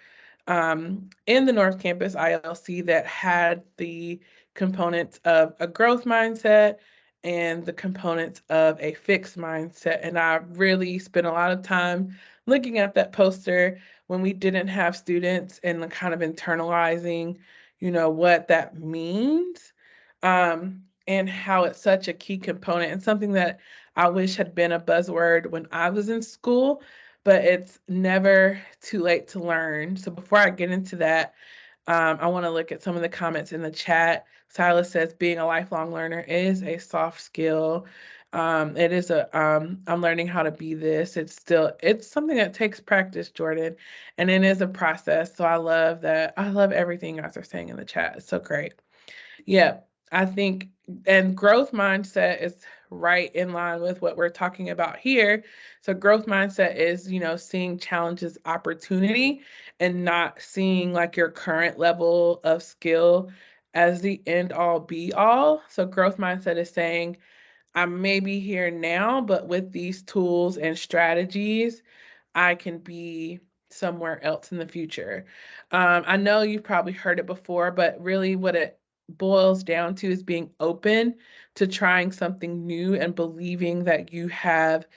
A: in the North Campus ILC that had the components of a growth mindset and the components of a fixed mindset. And I really spent a lot of time looking at that poster when we didn't have students and kind of internalizing, what that means, and how it's such a key component and something that I wish had been a buzzword when I was in school, but it's never too late to learn. So before I get into that, I want to look at some of the comments in the chat. Silas says being a lifelong learner is a soft skill. It is I'm learning how to be this. It's something that takes practice, Jordan, and it is a process. So I love that. I love everything you guys are saying in the chat. It's so great. Yeah, I think, and growth mindset is right in line with what we're talking about here. So growth mindset is, seeing challenges opportunity and not seeing like your current level of skill as the end all be all. So growth mindset is saying, I may be here now, but with these tools and strategies, I can be somewhere else in the future. I know you've probably heard it before, but really what it boils down to is being open to trying something new and believing that you have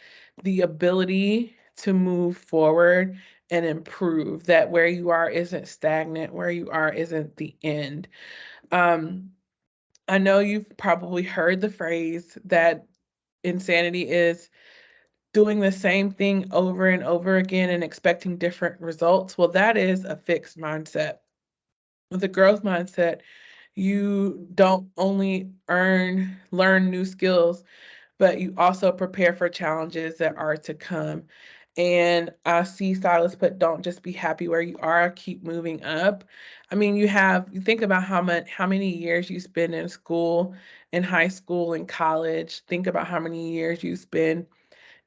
A: the ability to move forward and improve, that where you are isn't stagnant, where you are isn't the end. Um, I know you've probably heard the phrase that insanity is doing the same thing over and over again and expecting different results. Well, that is a fixed mindset. With a growth mindset, you don't only learn new skills, but you also prepare for challenges that are to come. And I see Silas put, don't just be happy where you are, keep moving up. I mean, you think about how many years you spend in school, in high school, in college. Think about how many years you spend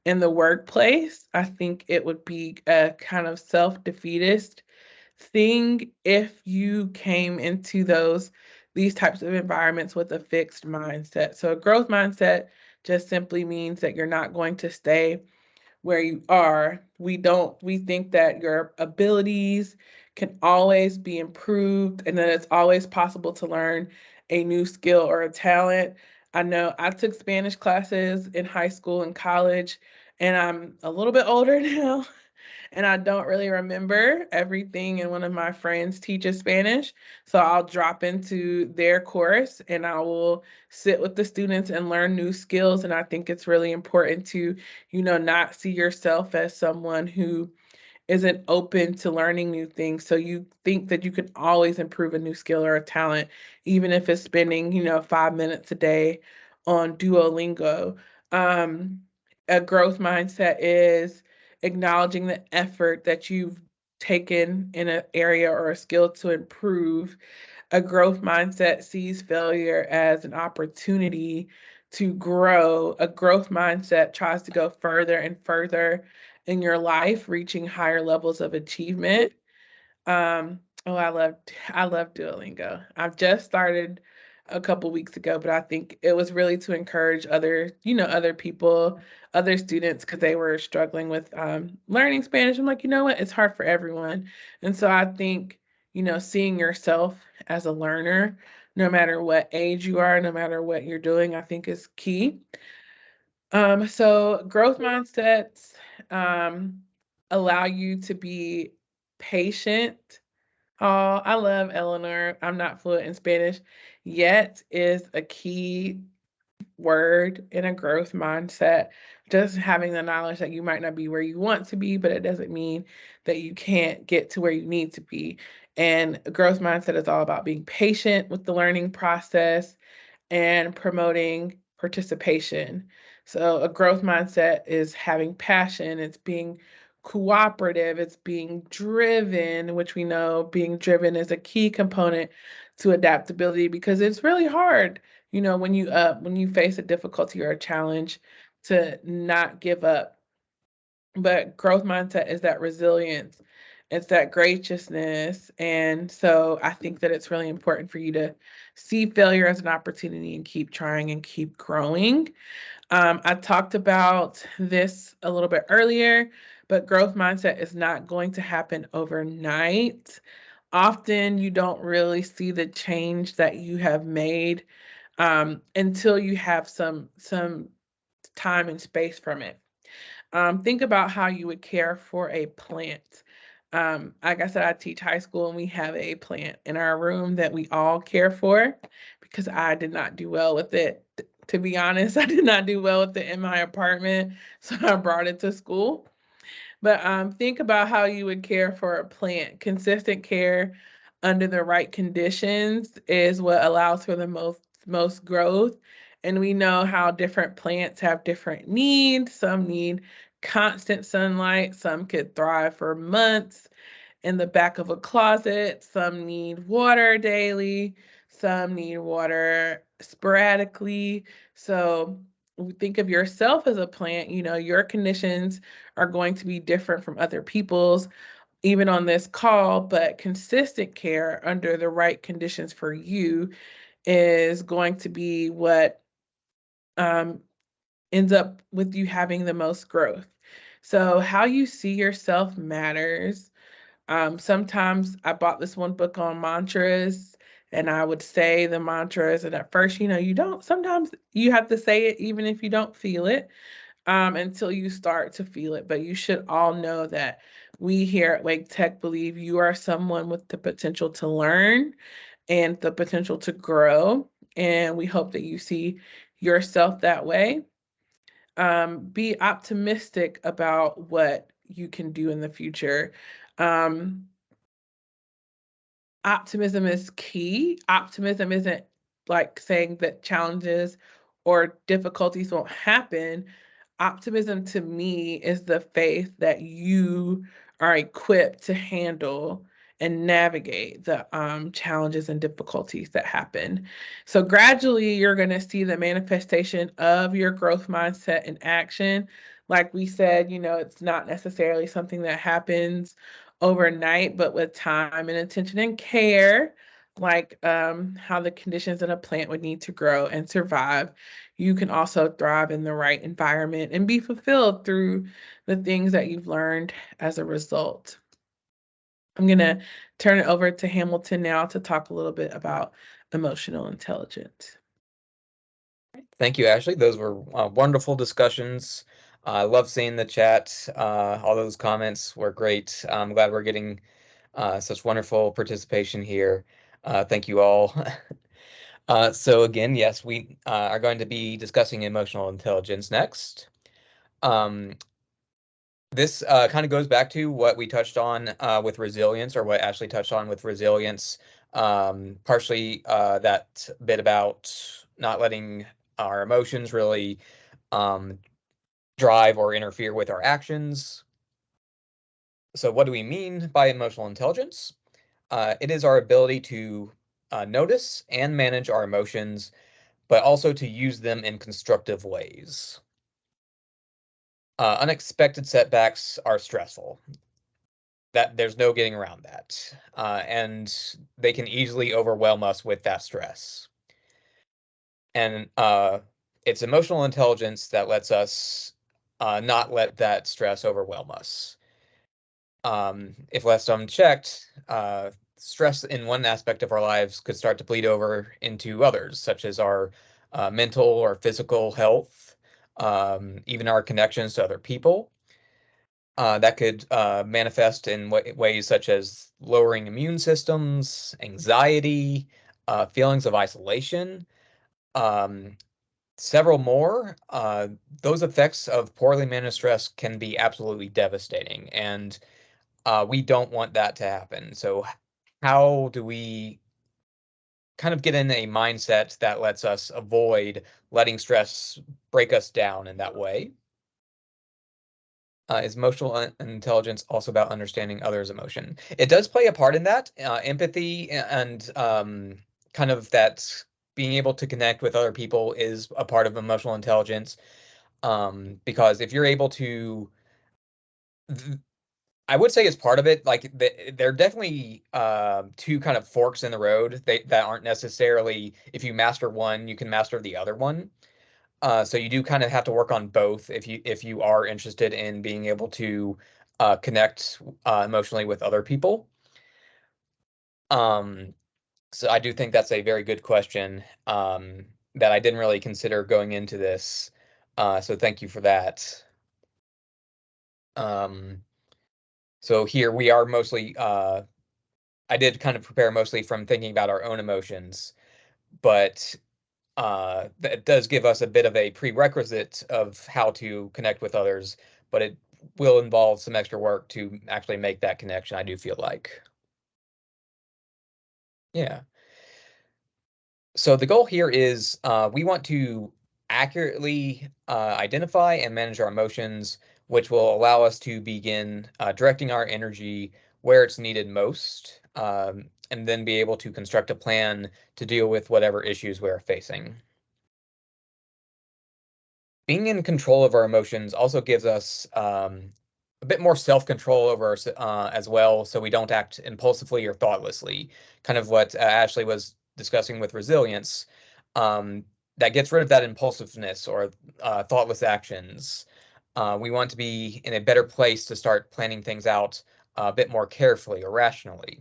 A: in the workplace. I think it would be a kind of self-defeatist thing if you came into these types of environments with a fixed mindset. So a growth mindset just simply means that you're not going to stay where you are. We think that your abilities can always be improved and that it's always possible to learn a new skill or a talent. I know I took Spanish classes in high school and college, and I'm a little bit older now, and I don't really remember everything. And one of my friends teaches Spanish, so I'll drop into their course and I will sit with the students and learn new skills. And I think it's really important to, not see yourself as someone who isn't open to learning new things. So you think that you can always improve a new skill or a talent, even if it's spending, 5 minutes a day on Duolingo. Um, a growth mindset is acknowledging the effort that you've taken in an area or a skill to improve. A growth mindset sees failure as an opportunity to grow. A growth mindset tries to go further and further in your life, reaching higher levels of achievement. Oh, I love Duolingo. I've just started a couple weeks ago, but I think it was really to encourage other people, other students, because they were struggling with learning Spanish. I'm like, you know what? It's hard for everyone. And so I think, seeing yourself as a learner, no matter what age you are, no matter what you're doing, I think is key. So growth mindsets um, allow you to be patient. Oh, I love Eleanor. I'm not fluent in Spanish yet is a key word in a growth mindset. Just having the knowledge that you might not be where you want to be, but it doesn't mean that you can't get to where you need to be. And a growth mindset is all about being patient with the learning process and promoting participation. So, a growth mindset is having passion, it's being cooperative, it's being driven, which we know being driven is a key component to adaptability because it's really hard, when you face a difficulty or a challenge to not give up. But growth mindset is that resilience, it's that graciousness. And so I think that it's really important for you to see failure as an opportunity and keep trying and keep growing. I talked about this a little bit earlier, but growth mindset is not going to happen overnight. Often you don't really see the change that you have made until you have some time and space from it. Think about how you would care for a plant. Like I said, I teach high school and we have a plant in our room that we all care for because I did not do well with it. To be honest, I did not do well with it in my apartment, so I brought it to school. But think about how you would care for a plant. Consistent care under the right conditions is what allows for the most growth. And we know how different plants have different needs. Some need constant sunlight, some could thrive for months in the back of a closet. Some need water daily, some need water sporadically. So think of yourself as a plant. Your conditions are going to be different from other people's, even on this call, but consistent care under the right conditions for you is going to be what um, ends up with you having the most growth. So, how you see yourself matters. Sometimes I bought this one book on mantras and I would say the mantras. And at first, sometimes you have to say it even if you don't feel it until you start to feel it. But you should all know that we here at Wake Tech believe you are someone with the potential to learn and the potential to grow. And we hope that you see yourself that way. Be optimistic about what you can do in the future. Um, Optimism is key. Optimism isn't like saying that challenges or difficulties won't happen. Optimism to me is the faith that you are equipped to handle and navigate the challenges and difficulties that happen. So gradually, you're going to see the manifestation of your growth mindset in action. Like we said, it's not necessarily something that happens overnight, but with time and attention and care, like how the conditions in a plant would need to grow and survive, you can also thrive in the right environment and be fulfilled through the things that you've learned as a result. I'm going to turn it over to Hamilton now to talk a little bit about emotional intelligence.
B: Thank you, Ashley. Those were wonderful discussions. I love seeing the chat. All those comments were great. I'm glad we're getting such wonderful participation here. Thank you all. So again, yes, we are going to be discussing emotional intelligence next. This kind of goes back to what we touched on with resilience, or what Ashley touched on with resilience. Partially that bit about not letting our emotions really drive or interfere with our actions. So what do we mean by emotional intelligence? It is our ability to notice and manage our emotions, but also to use them in constructive ways. Unexpected setbacks are stressful. That there's no getting around that, and they can easily overwhelm us with that stress. And it's emotional intelligence that lets us not let that stress overwhelm us. If left unchecked, stress in one aspect of our lives could start to bleed over into others, such as our mental or physical health, even our connections to other people. That could manifest in ways such as lowering immune systems, anxiety, feelings of isolation, um, several more. Those effects of poorly managed stress can be absolutely devastating, and we don't want that to happen. So, how do we kind of get in a mindset that lets us avoid letting stress break us down in that way? Is emotional intelligence also about understanding others' emotion? It does play a part in that, empathy and kind of that being able to connect with other people is a part of emotional intelligence. Because if you're able to, I would say as part of it, like they're definitely two kind of forks in the road. That aren't necessarily, if you master one, you can master the other one. So you do kind of have to work on both if you are interested in being able to connect emotionally with other people. Um, so I do think that's a very good question that I didn't really consider going into this. So thank you for that. Um, so here we are mostly, I did kind of prepare mostly from thinking about our own emotions, but that does give us a bit of a prerequisite of how to connect with others, but it will involve some extra work to actually make that connection, I do feel like. Yeah. So the goal here is we want to accurately identify and manage our emotions, which will allow us to begin directing our energy where it's needed most, and then be able to construct a plan to deal with whatever issues we're facing. Being in control of our emotions also gives us a bit more self-control over as well, so we don't act impulsively or thoughtlessly. Kind of what Ashley was discussing with resilience. That gets rid of that impulsiveness or thoughtless actions. We want to be in a better place to start planning things out a bit more carefully or rationally.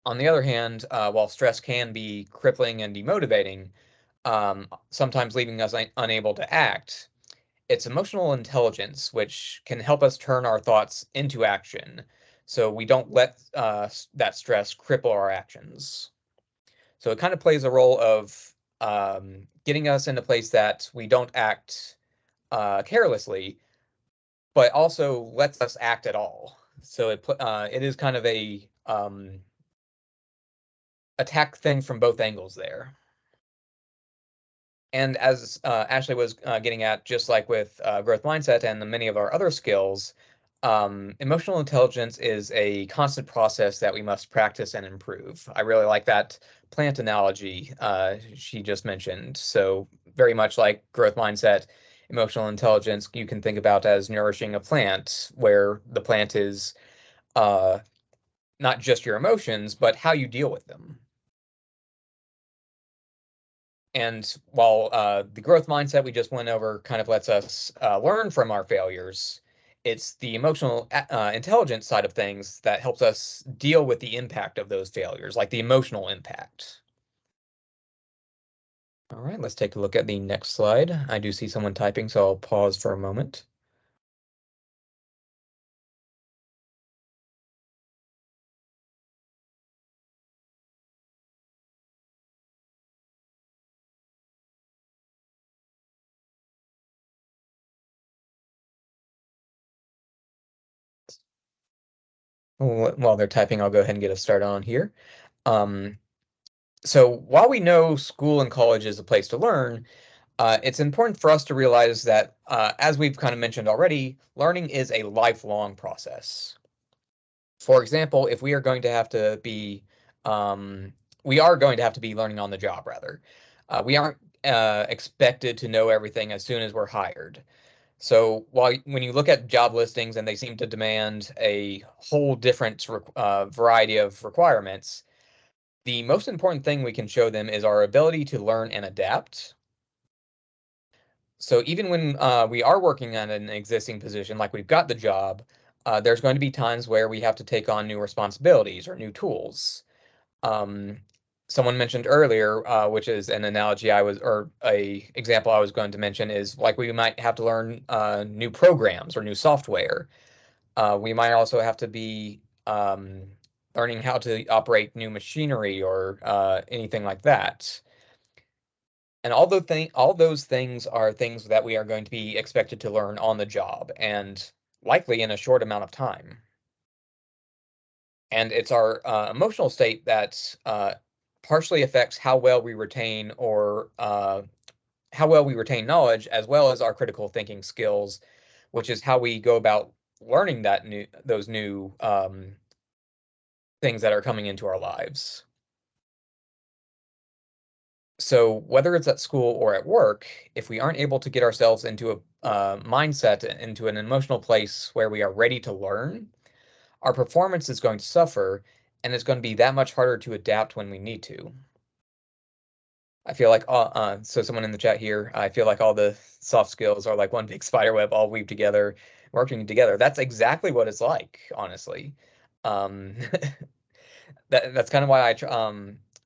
B: On the other hand, while stress can be crippling and demotivating, sometimes leaving us unable to act, it's emotional intelligence which can help us turn our thoughts into action so we don't let that stress cripple our actions. So it kind of plays a role of getting us in a place that we don't act carelessly, but also lets us act at all. So it is kind of a attack thing from both angles there. And as Ashley was getting at, just like with growth mindset and many of our other skills, emotional intelligence is a constant process that we must practice and improve. I really like that plant analogy she just mentioned. So very much like growth mindset, emotional intelligence you can think about as nourishing a plant, where the plant is uh, not just your emotions, but how you deal with them. And while the growth mindset we just went over kind of lets us learn from our failures, It's the emotional intelligence side of things that helps us deal with the impact of those failures, like the emotional impact. All right, let's take a look at the next slide. I do see someone typing, so I'll pause for a moment. While they're typing, I'll go ahead and get us started on here. So while we know school and college is a place to learn, it's important for us to realize that, as we've kind of mentioned already, learning is a lifelong process. For example, if we are going to have to be, we are going to have to be learning on the job, rather. We aren't expected to know everything as soon as we're hired. So when you look at job listings and they seem to demand a whole different variety of requirements, the most important thing we can show them is our ability to learn and adapt. So even when we are working on an existing position, like we've got the job, there's going to be times where we have to take on new responsibilities or new tools. Um, Someone mentioned earlier, which is an analogy or a example I was going to mention, is like we might have to learn new programs or new software. We might also have to be learning how to operate new machinery or anything like that. And all those things are things that we are going to be expected to learn on the job and likely in a short amount of time. And it's our emotional state that partially affects how well we retain knowledge, as well as our critical thinking skills, which is how we go about learning those new things that are coming into our lives. So whether it's at school or at work, if we aren't able to get ourselves into a mindset, into an emotional place where we are ready to learn, our performance is going to suffer, and it's going to be that much harder to adapt when we need to. I feel like so someone in the chat here, I feel like all the soft skills are like one big spider web all weaved together, working together. That's exactly what it's like, honestly. Um, that's kind of why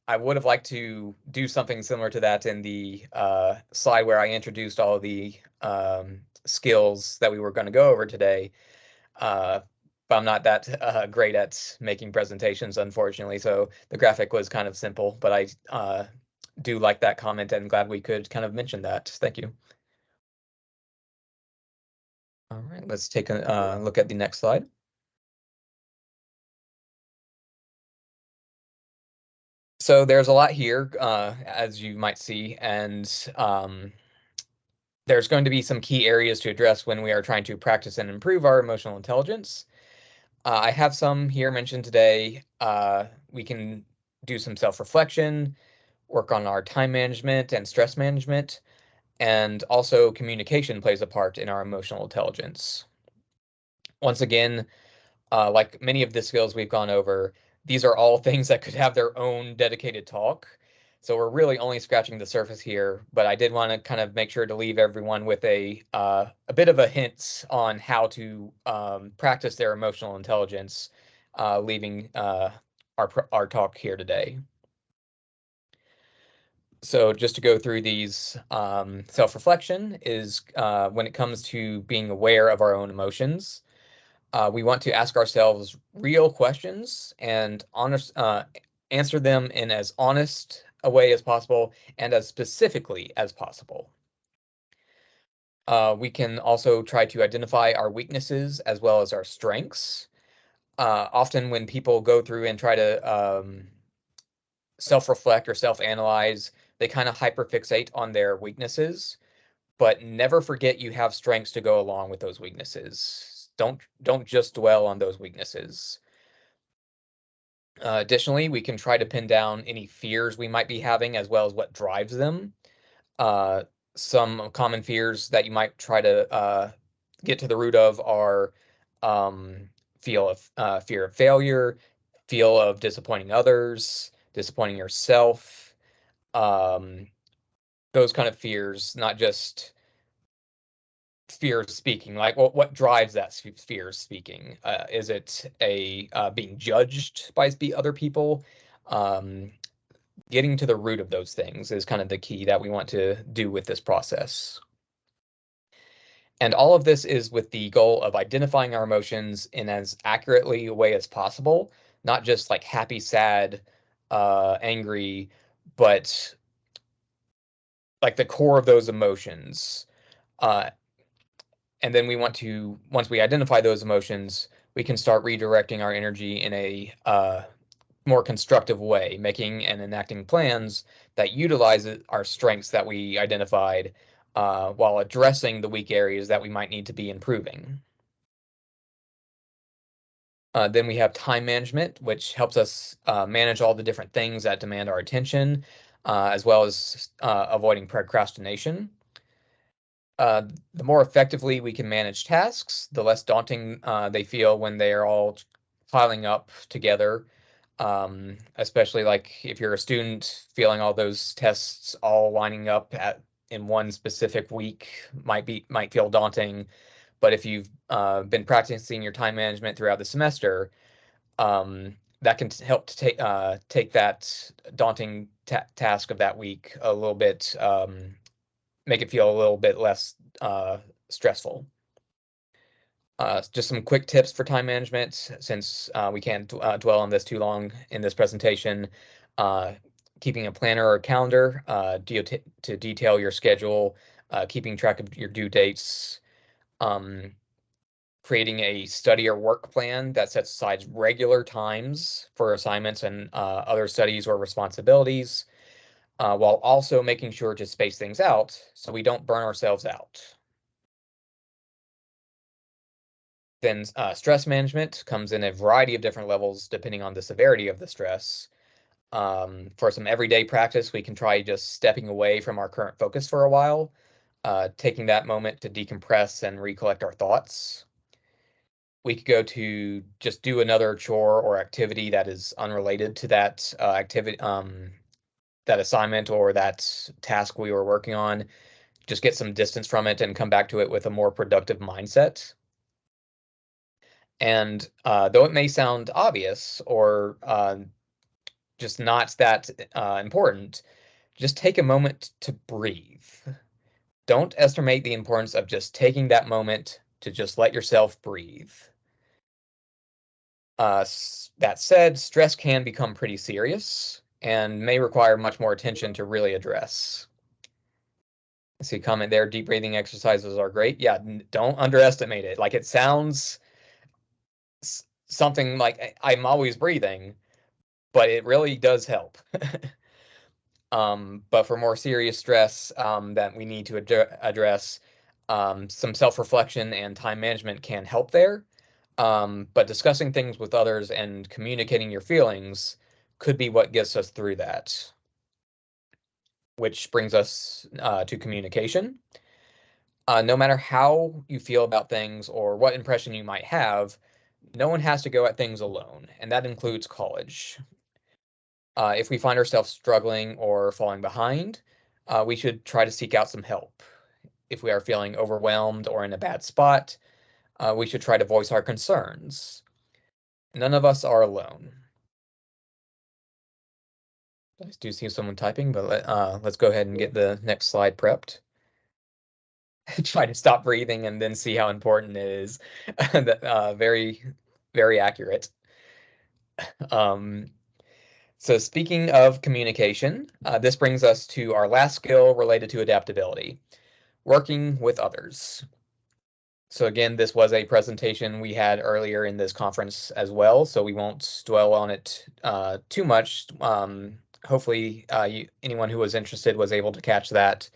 B: I would have liked to do something similar to that in the slide where I introduced all of the skills that we were going to go over today. Uh, but I'm not that great at making presentations, unfortunately. So the graphic was kind of simple, but I do like that comment and glad we could kind of mention that. Thank you. All right, let's take a look at the next slide. So there's a lot here, as you might see, and there's going to be some key areas to address when we are trying to practice and improve our emotional intelligence. I have some here mentioned today. We can do some self-reflection, work on our time management and stress management, and also communication plays a part in our emotional intelligence. Once again, like many of the skills we've gone over, these are all things that could have their own dedicated talk. So we're really only scratching the surface here, but I did want to kind of make sure to leave everyone with a bit of a hint on how to practice their emotional intelligence, leaving our talk here today. So just to go through these, self-reflection is when it comes to being aware of our own emotions. We want to ask ourselves real questions and answer them in as honest a way as possible and as specifically as possible. We can also try to identify our weaknesses as well as our strengths. Often when people go through and try to self-reflect or self-analyze, they kind of hyperfixate on their weaknesses, but never forget you have strengths to go along with those weaknesses. Don't just dwell on those weaknesses. Additionally, we can try to pin down any fears we might be having as well as what drives them. Uh, some common fears that you might try to get to the root of are um, fear of failure, feel of disappointing others, disappointing yourself, um, those kind of fears, not just fear speaking? Like, what drives that fear speaking? Is it being judged by other people? Getting to the root of those things is kind of the key that we want to do with this process. And all of this is with the goal of identifying our emotions in as accurately a way as possible, not just like happy, sad, angry, but like the core of those emotions. Uh, and then we want to, once we identify those emotions, we can start redirecting our energy in a more constructive way, making and enacting plans that utilize our strengths that we identified while addressing the weak areas that we might need to be improving. Then we have time management, which helps us manage all the different things that demand our attention, as well as avoiding procrastination. The more effectively we can manage tasks, the less daunting they feel when they are all piling up together. Especially like if you're a student, feeling all those tests all lining up in one specific week might feel daunting. But if you've been practicing your time management throughout the semester, that can help to take that daunting task of that week a little bit, make it feel a little bit less stressful. Just some quick tips for time management, since we can't dwell on this too long in this presentation. Keeping a planner or calendar to detail your schedule, keeping track of your due dates, creating a study or work plan that sets aside regular times for assignments and other studies or responsibilities, while also making sure to space things out so we don't burn ourselves out. Then stress management comes in a variety of different levels depending on the severity of the stress. For some everyday practice, we can try just stepping away from our current focus for a while, taking that moment to decompress and recollect our thoughts. We could go to just do another chore or activity that is unrelated to that activity, that assignment or that task we were working on. Just get some distance from it and come back to it with a more productive mindset. And though it may sound obvious or just not that important, just take a moment to breathe. Don't estimate the importance of just taking that moment to just let yourself breathe. That said, stress can become pretty serious and may require much more attention to really address. I see a comment there, deep breathing exercises are great. Yeah, don't underestimate it. Like, it sounds something like I'm always breathing, but it really does help. But for more serious stress that we need to address, some self-reflection and time management can help there. But discussing things with others and communicating your feelings could be what gets us through that. Which brings us to communication. No matter how you feel about things or what impression you might have, no one has to go at things alone, and that includes college. If we find ourselves struggling or falling behind, we should try to seek out some help. If we are feeling overwhelmed or in a bad spot, we should try to voice our concerns. None of us are alone. I do see someone typing, but let's go ahead and get the next slide prepped. Try to stop breathing and then see how important it is. Very, very accurate. So speaking of communication, this brings us to our last skill related to adaptability, working with others. So again, this was a presentation we had earlier in this conference as well, so we won't dwell on it too much. Hopefully, anyone who was interested was able to catch that.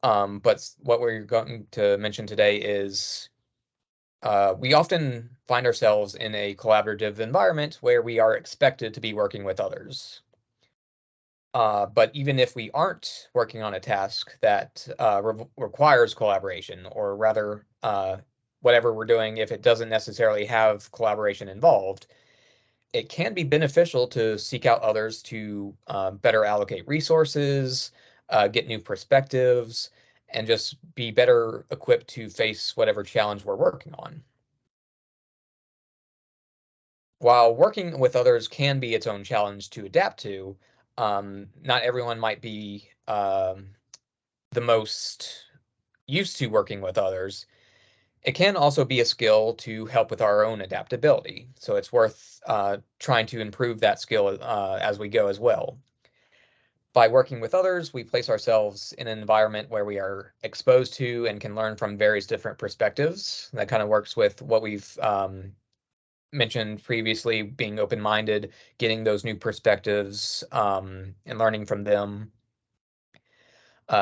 B: But what we're going to mention today is we often find ourselves in a collaborative environment where we are expected to be working with others. But even if we aren't working on a task that requires collaboration, or rather, whatever we're doing, if it doesn't necessarily have collaboration involved, it can be beneficial to seek out others to better allocate resources, get new perspectives, and just be better equipped to face whatever challenge we're working on. While working with others can be its own challenge to adapt to, not everyone might be the most used to working with others. It can also be a skill to help with our own adaptability, so it's worth trying to improve that skill as we go as well. By working with others, we place ourselves in an environment where we are exposed to and can learn from various different perspectives. That kind of works with what we've mentioned previously, being open-minded, getting those new perspectives, and learning from them.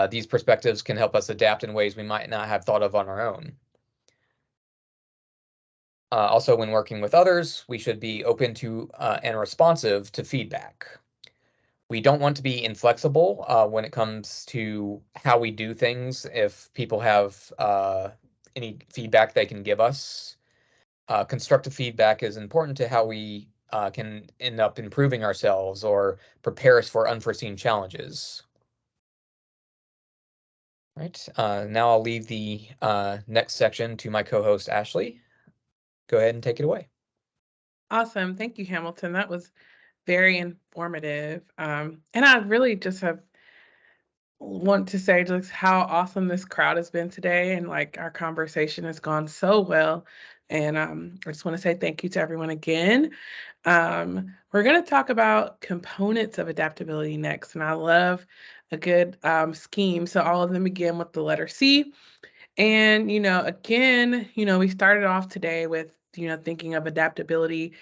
B: These perspectives can help us adapt in ways we might not have thought of on our own. Also, when working with others, we should be open to and responsive to feedback. We don't want to be inflexible when it comes to how we do things. If people have any feedback they can give us, constructive feedback is important to how we can end up improving ourselves or prepare us for unforeseen challenges. Right. Now I'll leave the next section to my co-host, Ashley. Go ahead and take it away.
A: Awesome. Thank you, Hamilton. That was very informative. And I really just want to say just how awesome this crowd has been today, and like our conversation has gone so well. And I just want to say thank you to everyone again. We're going to talk about components of adaptability next, and I love a good scheme. So all of them begin with the letter C. And, again, we started off today with, thinking of adaptability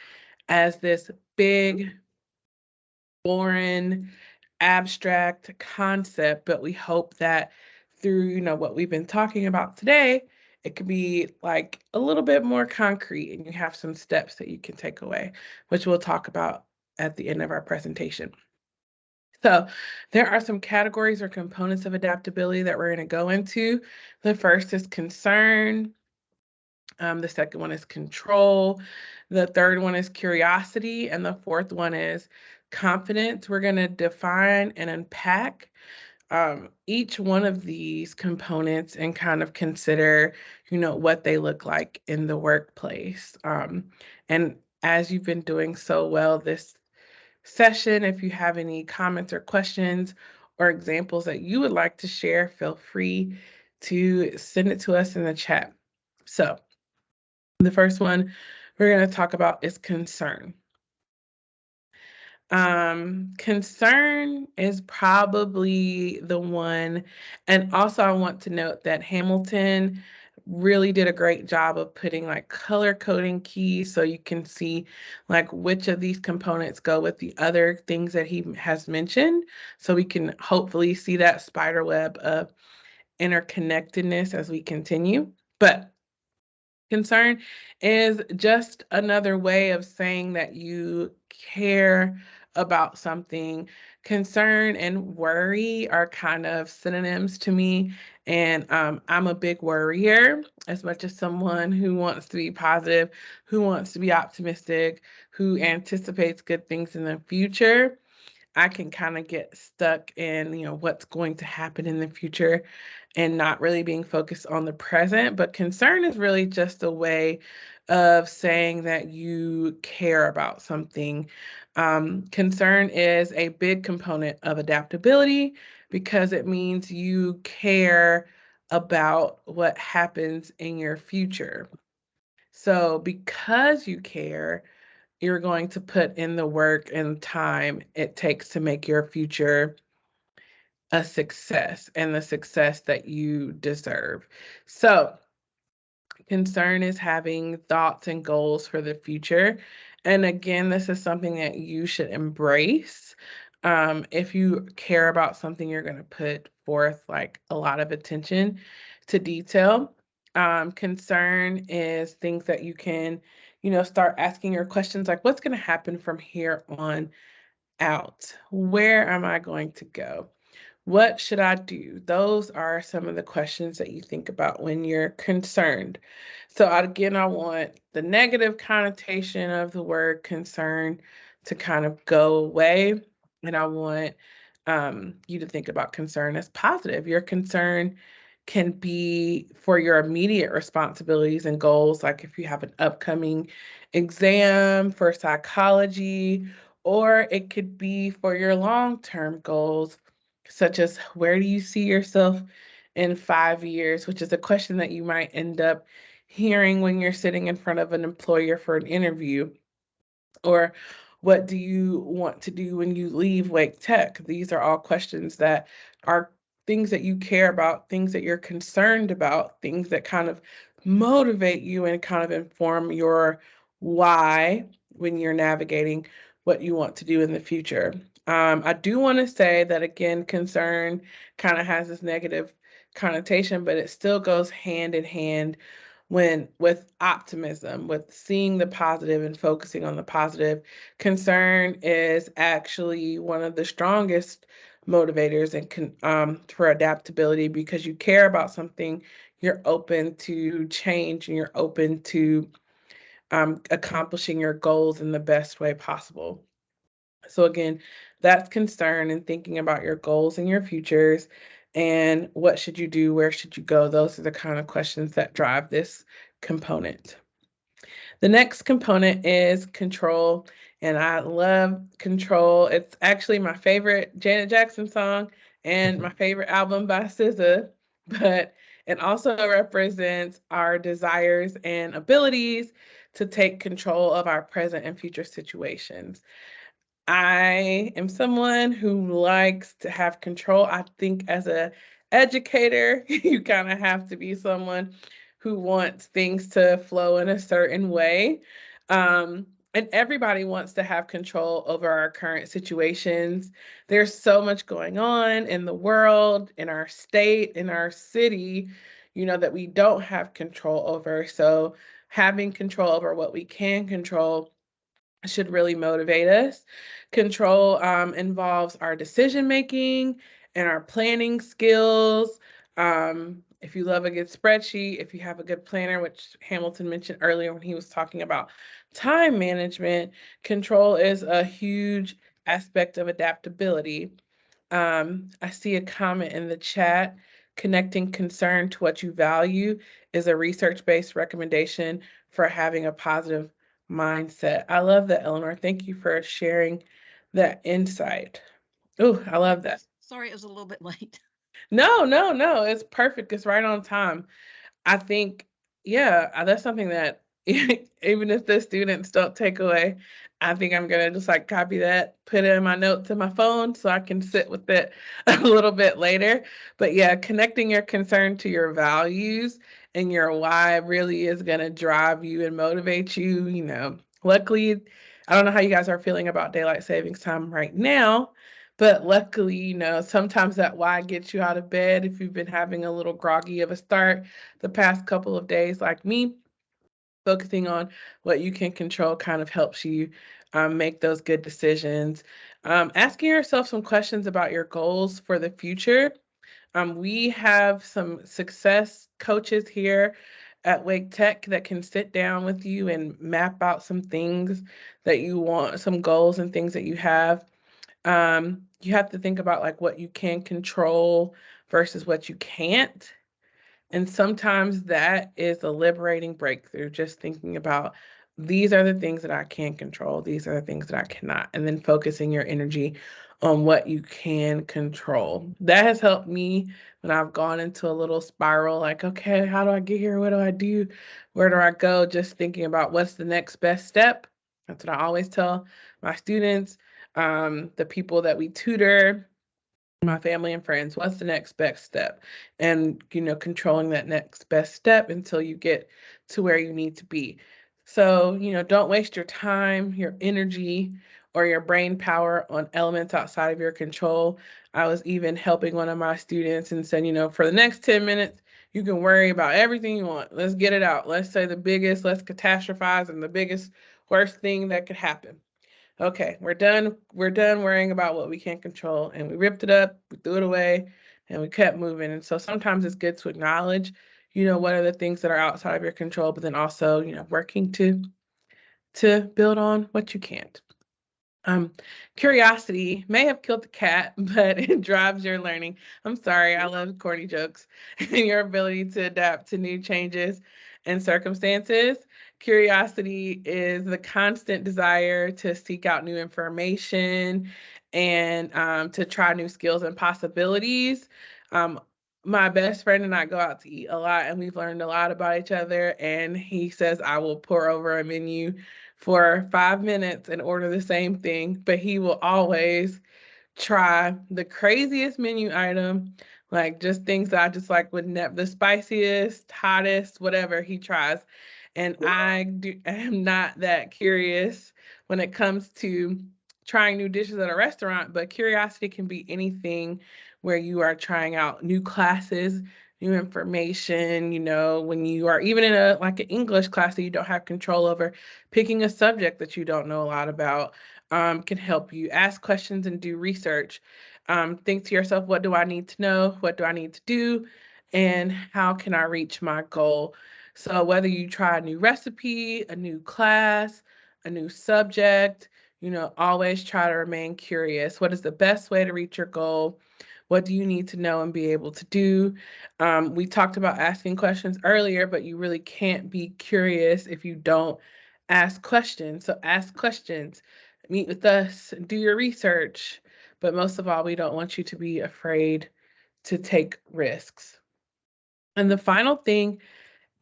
A: as this big, foreign, abstract concept, but we hope that through, what we've been talking about today, it could be like a little bit more concrete and you have some steps that you can take away, which we'll talk about at the end of our presentation. So there are some categories or components of adaptability that we're going to go into. The first is concern. The second one is control. The third one is curiosity. And the fourth one is confidence. We're going to define and unpack each one of these components and kind of consider, what they look like in the workplace. And as you've been doing so well this session, if you have any comments or questions or examples that you would like to share, feel free to send it to us in the chat. So the first one we're going to talk about is concern. Concern is probably the one, and also I want to note that Hamilton really did a great job of putting like color coding keys so you can see like which of these components go with the other things that he has mentioned, so we can hopefully see that spider web of interconnectedness as we continue. But concern is just another way of saying that you care about something. Concern and worry are kind of synonyms to me. And I'm a big worrier, as much as someone who wants to be positive, who wants to be optimistic, who anticipates good things in the future. I can kind of get stuck in, what's going to happen in the future and not really being focused on the present. But concern is really just a way of saying that you care about something. Concern is a big component of adaptability because it means you care about what happens in your future. So because you care, you're going to put in the work and time it takes to make your future a success and the success that you deserve. So, concern is having thoughts and goals for the future. And again, this is something that you should embrace. If you care about something, you're going to put forth like a lot of attention to detail. Concern is things that you can, start asking your questions like, what's going to happen from here on out? Where am I going to go? What should I do? Those are some of the questions that you think about when you're concerned. So again, I want the negative connotation of the word concern to kind of go away. And I want you to think about concern as positive. You're concerned can be for your immediate responsibilities and goals, like if you have an upcoming exam for psychology, or it could be for your long-term goals, such as where do you see yourself in 5 years, which is a question that you might end up hearing when you're sitting in front of an employer for an interview. Or what do you want to do when you leave Wake Tech? These are all questions that are things that you care about, things that you're concerned about, things that kind of motivate you and kind of inform your why when you're navigating what you want to do in the future. I do want to say that again, concern kind of has this negative connotation, but it still goes hand in hand when with optimism, with seeing the positive and focusing on the positive. Concern is actually one of the strongest motivators and for adaptability, because you care about something, you're open to change, and you're open to accomplishing your goals in the best way possible. So again, that's concern and thinking about your goals and your futures and what should you do, where should you go? Those are the kind of questions that drive this component. The next component is control, and I love control. It's actually my favorite Janet Jackson song and my favorite album by SZA, but it also represents our desires and abilities to take control of our present and future situations. I am someone who likes to have control. I think as a educator, you kind of have to be someone who wants things to flow in a certain way. And everybody wants to have control over our current situations. There's so much going on in the world, in our state, in our city, that we don't have control over. So having control over what we can control should really motivate us. Control involves our decision making and our planning skills. If you love a good spreadsheet, if you have a good planner, which Hamilton mentioned earlier when he was talking about time management, control is a huge aspect of adaptability. I see a comment in the chat. Connecting concern to what you value is a research-based recommendation for having a positive mindset. I love that, Eleanor. Thank you for sharing that insight. Oh, I love that.
D: Sorry, it was a little bit late.
A: No, no, no. It's perfect. It's right on time. I think, yeah, that's something that even if the students don't take away, I think I'm gonna just like copy that, put it in my notes in my phone so I can sit with it a little bit later. But yeah, connecting your concern to your values and your why really is gonna drive you and motivate you. Luckily, I don't know how you guys are feeling about daylight savings time right now, but luckily, sometimes that why gets you out of bed if you've been having a little groggy of a start the past couple of days like me. Focusing on what you can control kind of helps you make those good decisions. Asking yourself some questions about your goals for the future. We have some success coaches here at Wake Tech that can sit down with you and map out some things that you want, some goals and things that you have. You have to think about like what you can control versus what you can't. And sometimes that is a liberating breakthrough, just thinking about these are the things that I can control, these are the things that I cannot, and then focusing your energy on what you can control. That has helped me when I've gone into a little spiral, like, okay, how do I get here? What do I do? Where do I go? Just thinking about what's the next best step. That's what I always tell my students, the people that we tutor, my family and friends. What's the next best step? And controlling that next best step until you get to where you need to be. So don't waste your time, your energy, or your brain power on elements outside of your control. I was even helping one of my students and said, for the next 10 minutes you can worry about everything you want. Let's get it out. Let's say the biggest, let's catastrophize and the biggest worst thing that could happen. Okay, we're done. We're done worrying about what we can't control. And we ripped it up, we threw it away, and we kept moving. And so sometimes it's good to acknowledge, what are the things that are outside of your control, but then also, working to build on what you can't. Um, Curiosity may have killed the cat, but it drives your learning. I'm sorry, I love corny jokes. And your ability to adapt to new changes and circumstances. Curiosity is the constant desire to seek out new information and to try new skills and possibilities. Um, my best friend and I go out to eat a lot, and we've learned a lot about each other. And he says, I will pour over a menu for 5 minutes and order the same thing, but he will always try the craziest menu item, like just things that I just like would never, the spiciest, hottest, whatever he tries. And am not that curious when it comes to trying new dishes at a restaurant, but curiosity can be anything where you are trying out new classes, new information, when you are even in a like an English class that you don't have control over, picking a subject that you don't know a lot about can help you ask questions and do research. Think to yourself, what do I need to know? What do I need to do? And how can I reach my goal? So, whether you try a new recipe, a new class, a new subject, always try to remain curious. What is the best way to reach your goal? What do you need to know and be able to do? We talked about asking questions earlier, but you really can't be curious if you don't ask questions. So, ask questions, meet with us, do your research. But most of all, we don't want you to be afraid to take risks. And the final thing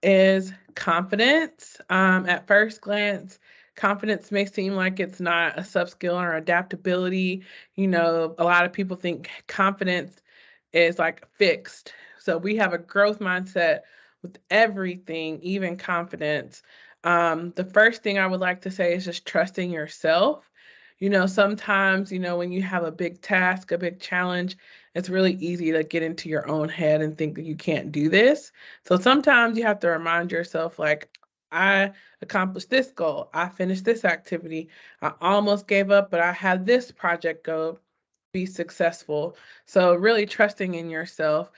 A: is confidence. At first glance, confidence may seem like it's not a sub skill or adaptability. A lot of people think confidence is like fixed. So we have a growth mindset with everything, even confidence. The first thing I would like to say is just trusting yourself. Sometimes, when you have a big task, a big challenge, it's really easy to get into your own head and think that you can't do this. So sometimes you have to remind yourself, like, I accomplished this goal. I finished this activity. I almost gave up, but I had this project go be successful. So really trusting in yourself,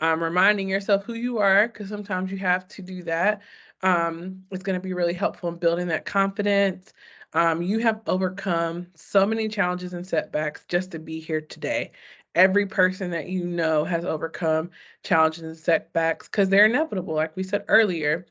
A: reminding yourself who you are, because sometimes you have to do that. It's going to be really helpful in building that confidence. You have overcome so many challenges and setbacks just to be here today. Every person that you know has overcome challenges and setbacks because they're inevitable, like we said earlier.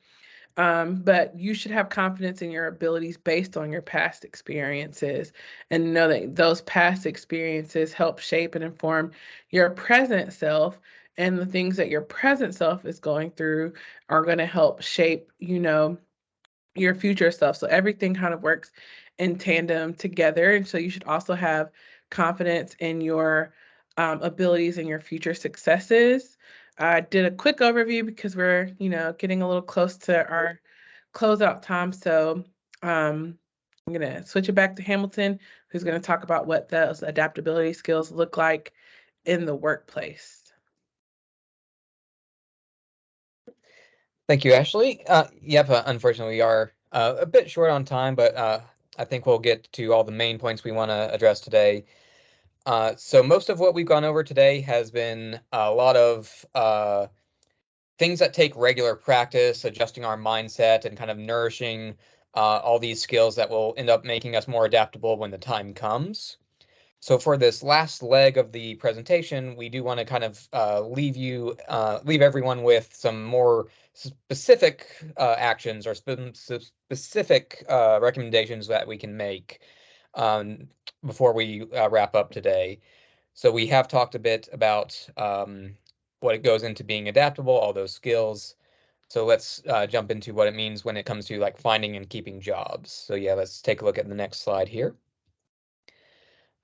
A: But you should have confidence in your abilities based on your past experiences and know that those past experiences help shape and inform your present self. And the things that your present self is going through are going to help shape, your future self. So everything kind of works in tandem together. And so you should also have confidence in your abilities and your future successes. I did a quick overview because we're, getting a little close to our closeout time. So I'm going to switch it back to Hamilton, who's going to talk about what those adaptability skills look like in the workplace.
B: Thank you, Ashley. Yep, unfortunately, we are a bit short on time, but I think we'll get to all the main points we want to address today. So most of what we've gone over today has been a lot of things that take regular practice, adjusting our mindset, and kind of nourishing all these skills that will end up making us more adaptable when the time comes. So for this last leg of the presentation, we do want to kind of leave everyone with some more specific actions or specific recommendations that we can make um, before we wrap up today. So we have talked a bit about what it goes into being adaptable, all those skills. So let's jump into what it means when it comes to like finding and keeping jobs. So yeah, let's take a look at the next slide here.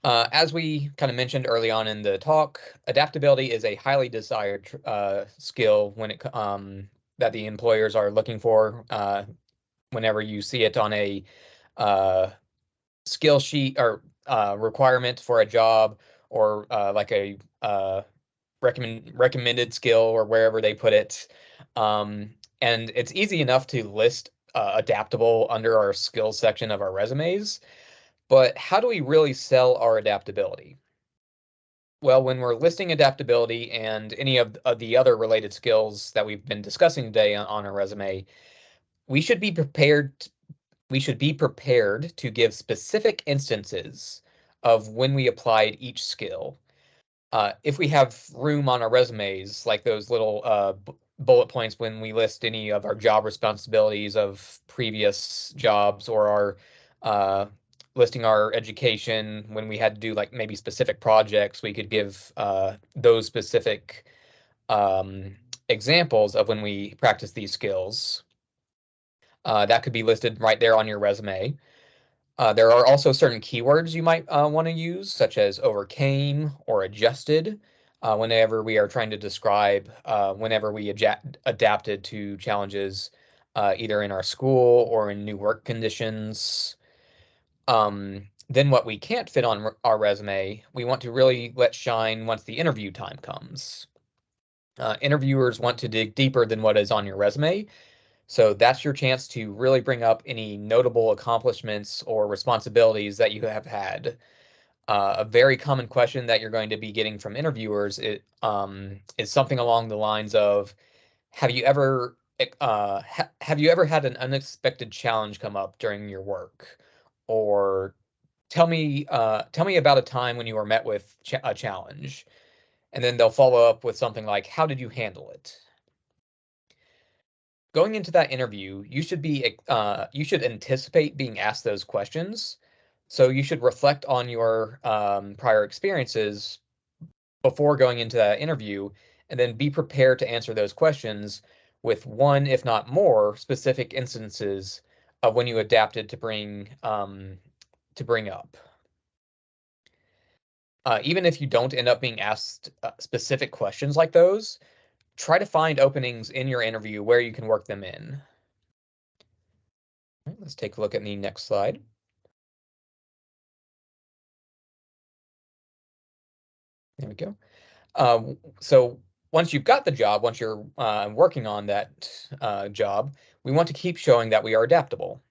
B: As we kind of mentioned early on in the talk, adaptability is a highly desired skill that the employers are looking for whenever you see it on a uh, skill sheet or requirement for a job or like a recommended skill or wherever they put it. And it's easy enough to list adaptable under our skills section of our resumes. But how do we really sell our adaptability? Well, when we're listing adaptability and any of the other related skills that we've been discussing today on our resume, we should be prepared we should be prepared to give specific instances of when we applied each skill. If we have room on our resumes, like those little bullet points when we list any of our job responsibilities of previous jobs, or our listing our education when we had to do like maybe specific projects, we could give those specific examples of when we practice these skills. That could be listed right there on your resume. There are also certain keywords you might want to use, such as overcame or adjusted, whenever we are trying to describe whenever we adapted to challenges either in our school or in new work conditions. Then what we can't fit on our resume, we want to really let shine once the interview time comes. Interviewers want to dig deeper than what is on your resume, so that's your chance to really bring up any notable accomplishments or responsibilities that you have had. A very common question that you're going to be getting from interviewers is something along the lines of, "Have you ever have you ever had an unexpected challenge come up during your work?" Or tell me about a time when you were met with a challenge." And then they'll follow up with something like, "How did you handle it?" Going into that interview, you should anticipate being asked those questions. So you should reflect on your prior experiences before going into that interview, and then be prepared to answer those questions with one, if not more, specific instances of when you adapted to bring up. Even if you don't end up being asked specific questions like those, try to find openings in your interview where you can work them in. Let's take a look at the next slide. There we go. So once you've got the job, once you're working on that job, we want to keep showing that we are adaptable.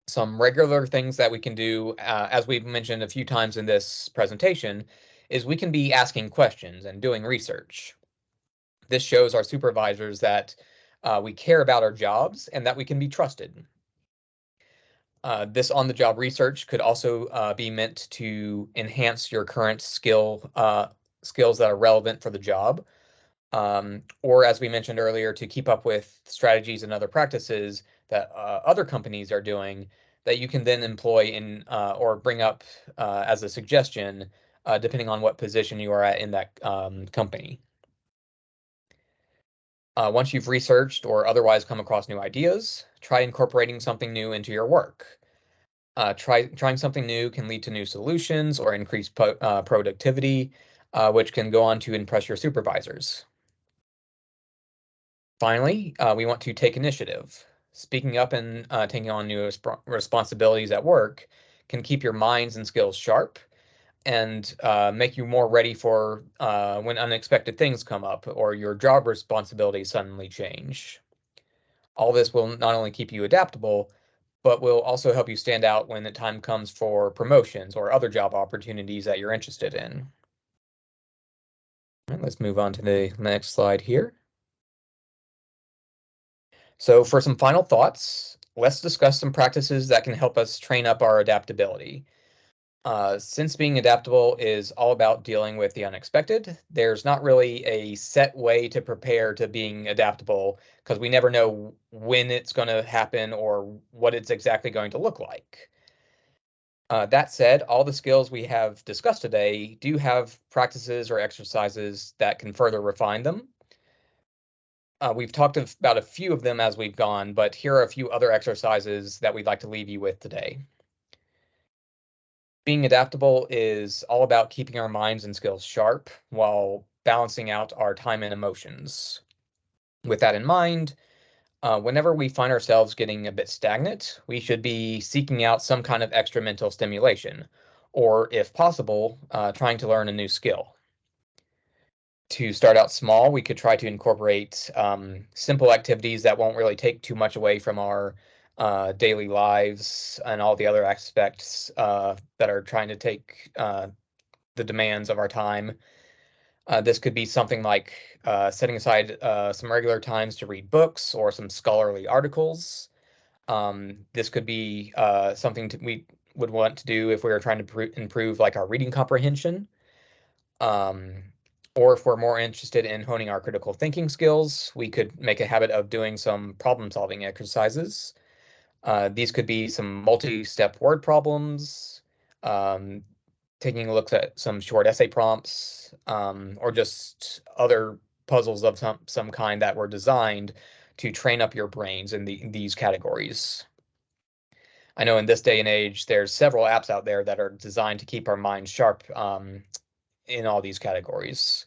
B: Some regular things that we can do, as we've mentioned a few times in this presentation, is we can be asking questions and doing research. This shows our supervisors that we care about our jobs and that we can be trusted. This on-the-job research could also be meant to enhance your current skills that are relevant for the job, or as we mentioned earlier, to keep up with strategies and other practices that other companies are doing that you can then employ in or bring up as a suggestion, depending on what position you are at in that company. Once you've researched or otherwise come across new ideas, try incorporating something new into your work. Trying something new can lead to new solutions or increased productivity, which can go on to impress your supervisors. Finally, we want to take initiative. Speaking up and taking on new responsibilities at work can keep your minds and skills sharp and make you more ready for when unexpected things come up or your job responsibilities suddenly change. All this will not only keep you adaptable, but will also help you stand out when the time comes for promotions or other job opportunities that you're interested in. All right, let's move on to the next slide here. So for some final thoughts, let's discuss some practices that can help us train up our adaptability. Since being adaptable is all about dealing with the unexpected, there's not really a set way to prepare to being adaptable because we never know when it's going to happen or what it's exactly going to look like. That said, all the skills we have discussed today do have practices or exercises that can further refine them. We've talked about a few of them as we've gone, but here are a few other exercises that we'd like to leave you with today. Being adaptable is all about keeping our minds and skills sharp while balancing out our time and emotions. With that in mind, whenever we find ourselves getting a bit stagnant, we should be seeking out some kind of extra mental stimulation, or if possible, trying to learn a new skill. To start out small, we could try to incorporate simple activities that won't really take too much away from our daily lives and all the other aspects that are trying to take the demands of our time. This could be something like setting aside some regular times to read books or some scholarly articles. This could be something we would want to do if we were trying to improve like our reading comprehension. Or if we're more interested in honing our critical thinking skills, we could make a habit of doing some problem solving exercises. These could be some multi-step word problems, um, taking a look at some short essay prompts, or just other puzzles of some kind that were designed to train up your brains in these categories. I know in this day and age, there's several apps out there that are designed to keep our minds sharp in all these categories.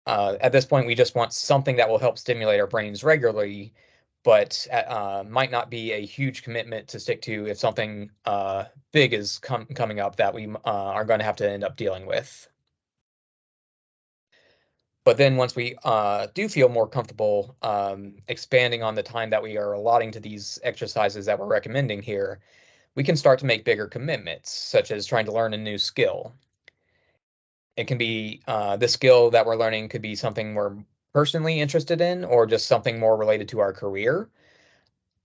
B: At this point, we just want something that will help stimulate our brains regularly, but might not be a huge commitment to stick to if something big is coming up that we are going to have to end up dealing with. But then once we do feel more comfortable expanding on the time that we are allotting to these exercises that we're recommending here, we can start to make bigger commitments, such as trying to learn a new skill. It can be the skill that we're learning could be something we're personally interested in or just something more related to our career.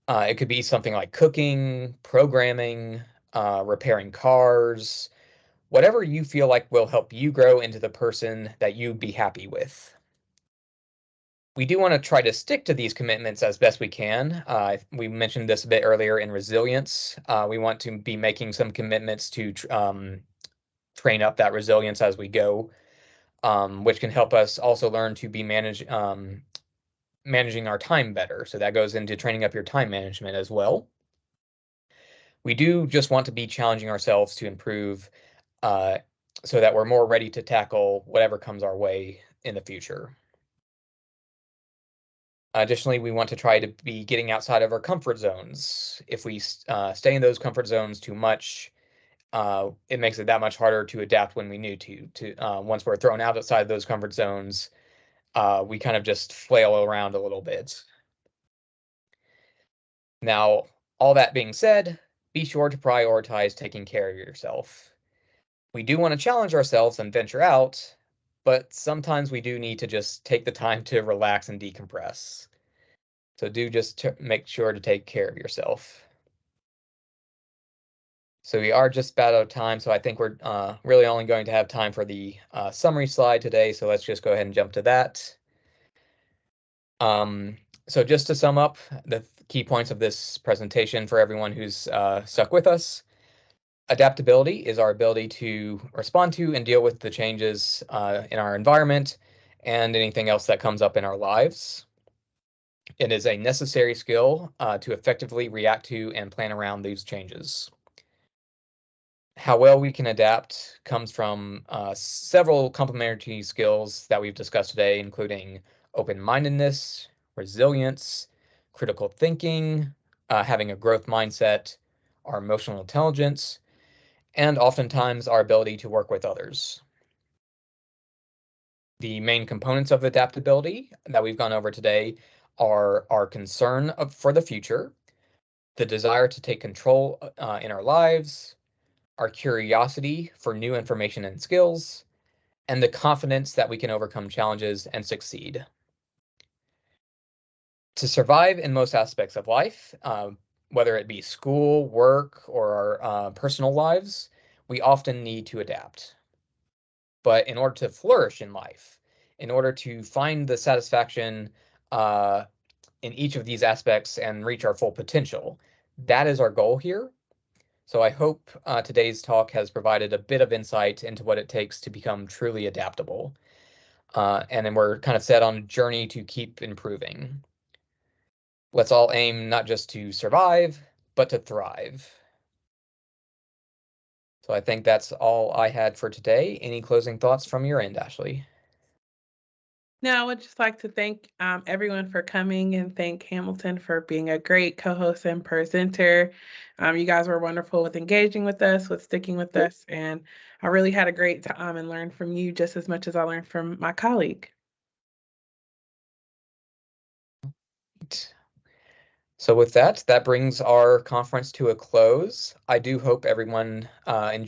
B: It could be something like cooking, programming, repairing cars, whatever you feel like will help you grow into the person that you'd be happy with. We do want to try to stick to these commitments as best we can. We mentioned this a bit earlier in resilience. We want to be making some commitments to train up that resilience as we go, which can help us also learn to be managing our time better. So that goes into training up your time management as well. We do just want to be challenging ourselves to improve uh, so that we're more ready to tackle whatever comes our way in the future. Additionally, we want to try to be getting outside of our comfort zones. If we stay in those comfort zones too much, it makes it that much harder to adapt when we need to once we're thrown outside those comfort zones, we kind of just flail around a little bit. Now, all that being said, be sure to prioritize taking care of yourself. We do want to challenge ourselves and venture out, but sometimes we do need to just take the time to relax and decompress. So do just make sure to take care of yourself. So we are just about out of time, so I think we're really only going to have time for the summary slide today, so let's just go ahead and jump to that. So just to sum up the key points of this presentation for everyone who's stuck with us, adaptability is our ability to respond to and deal with the changes in our environment and anything else that comes up in our lives. It is a necessary skill to effectively react to and plan around these changes. How well we can adapt comes from several complementary skills that we've discussed today, including open-mindedness, resilience, critical thinking, having a growth mindset, our emotional intelligence, and oftentimes our ability to work with others. The main components of adaptability that we've gone over today are our concern for the future, the desire to take control in our lives, our curiosity for new information and skills, and the confidence that we can overcome challenges and succeed. To survive in most aspects of life, whether it be school, work, or our personal lives, we often need to adapt. But in order to flourish in life, in order to find the satisfaction in each of these aspects and reach our full potential, that is our goal here. So I hope today's talk has provided a bit of insight into what it takes to become truly adaptable. And then we're kind of set on a journey to keep improving. Let's all aim not just to survive, but to thrive. So I think that's all I had for today. Any closing thoughts from your end, Ashley?
A: Now, I would just like to thank everyone for coming and thank Hamilton for being a great co-host and presenter. You guys were wonderful with engaging with us, with sticking with us, and I really had a great time and learned from you just as much as I learned from my colleague.
B: So with that, that brings our conference to a close. I do hope everyone enjoyed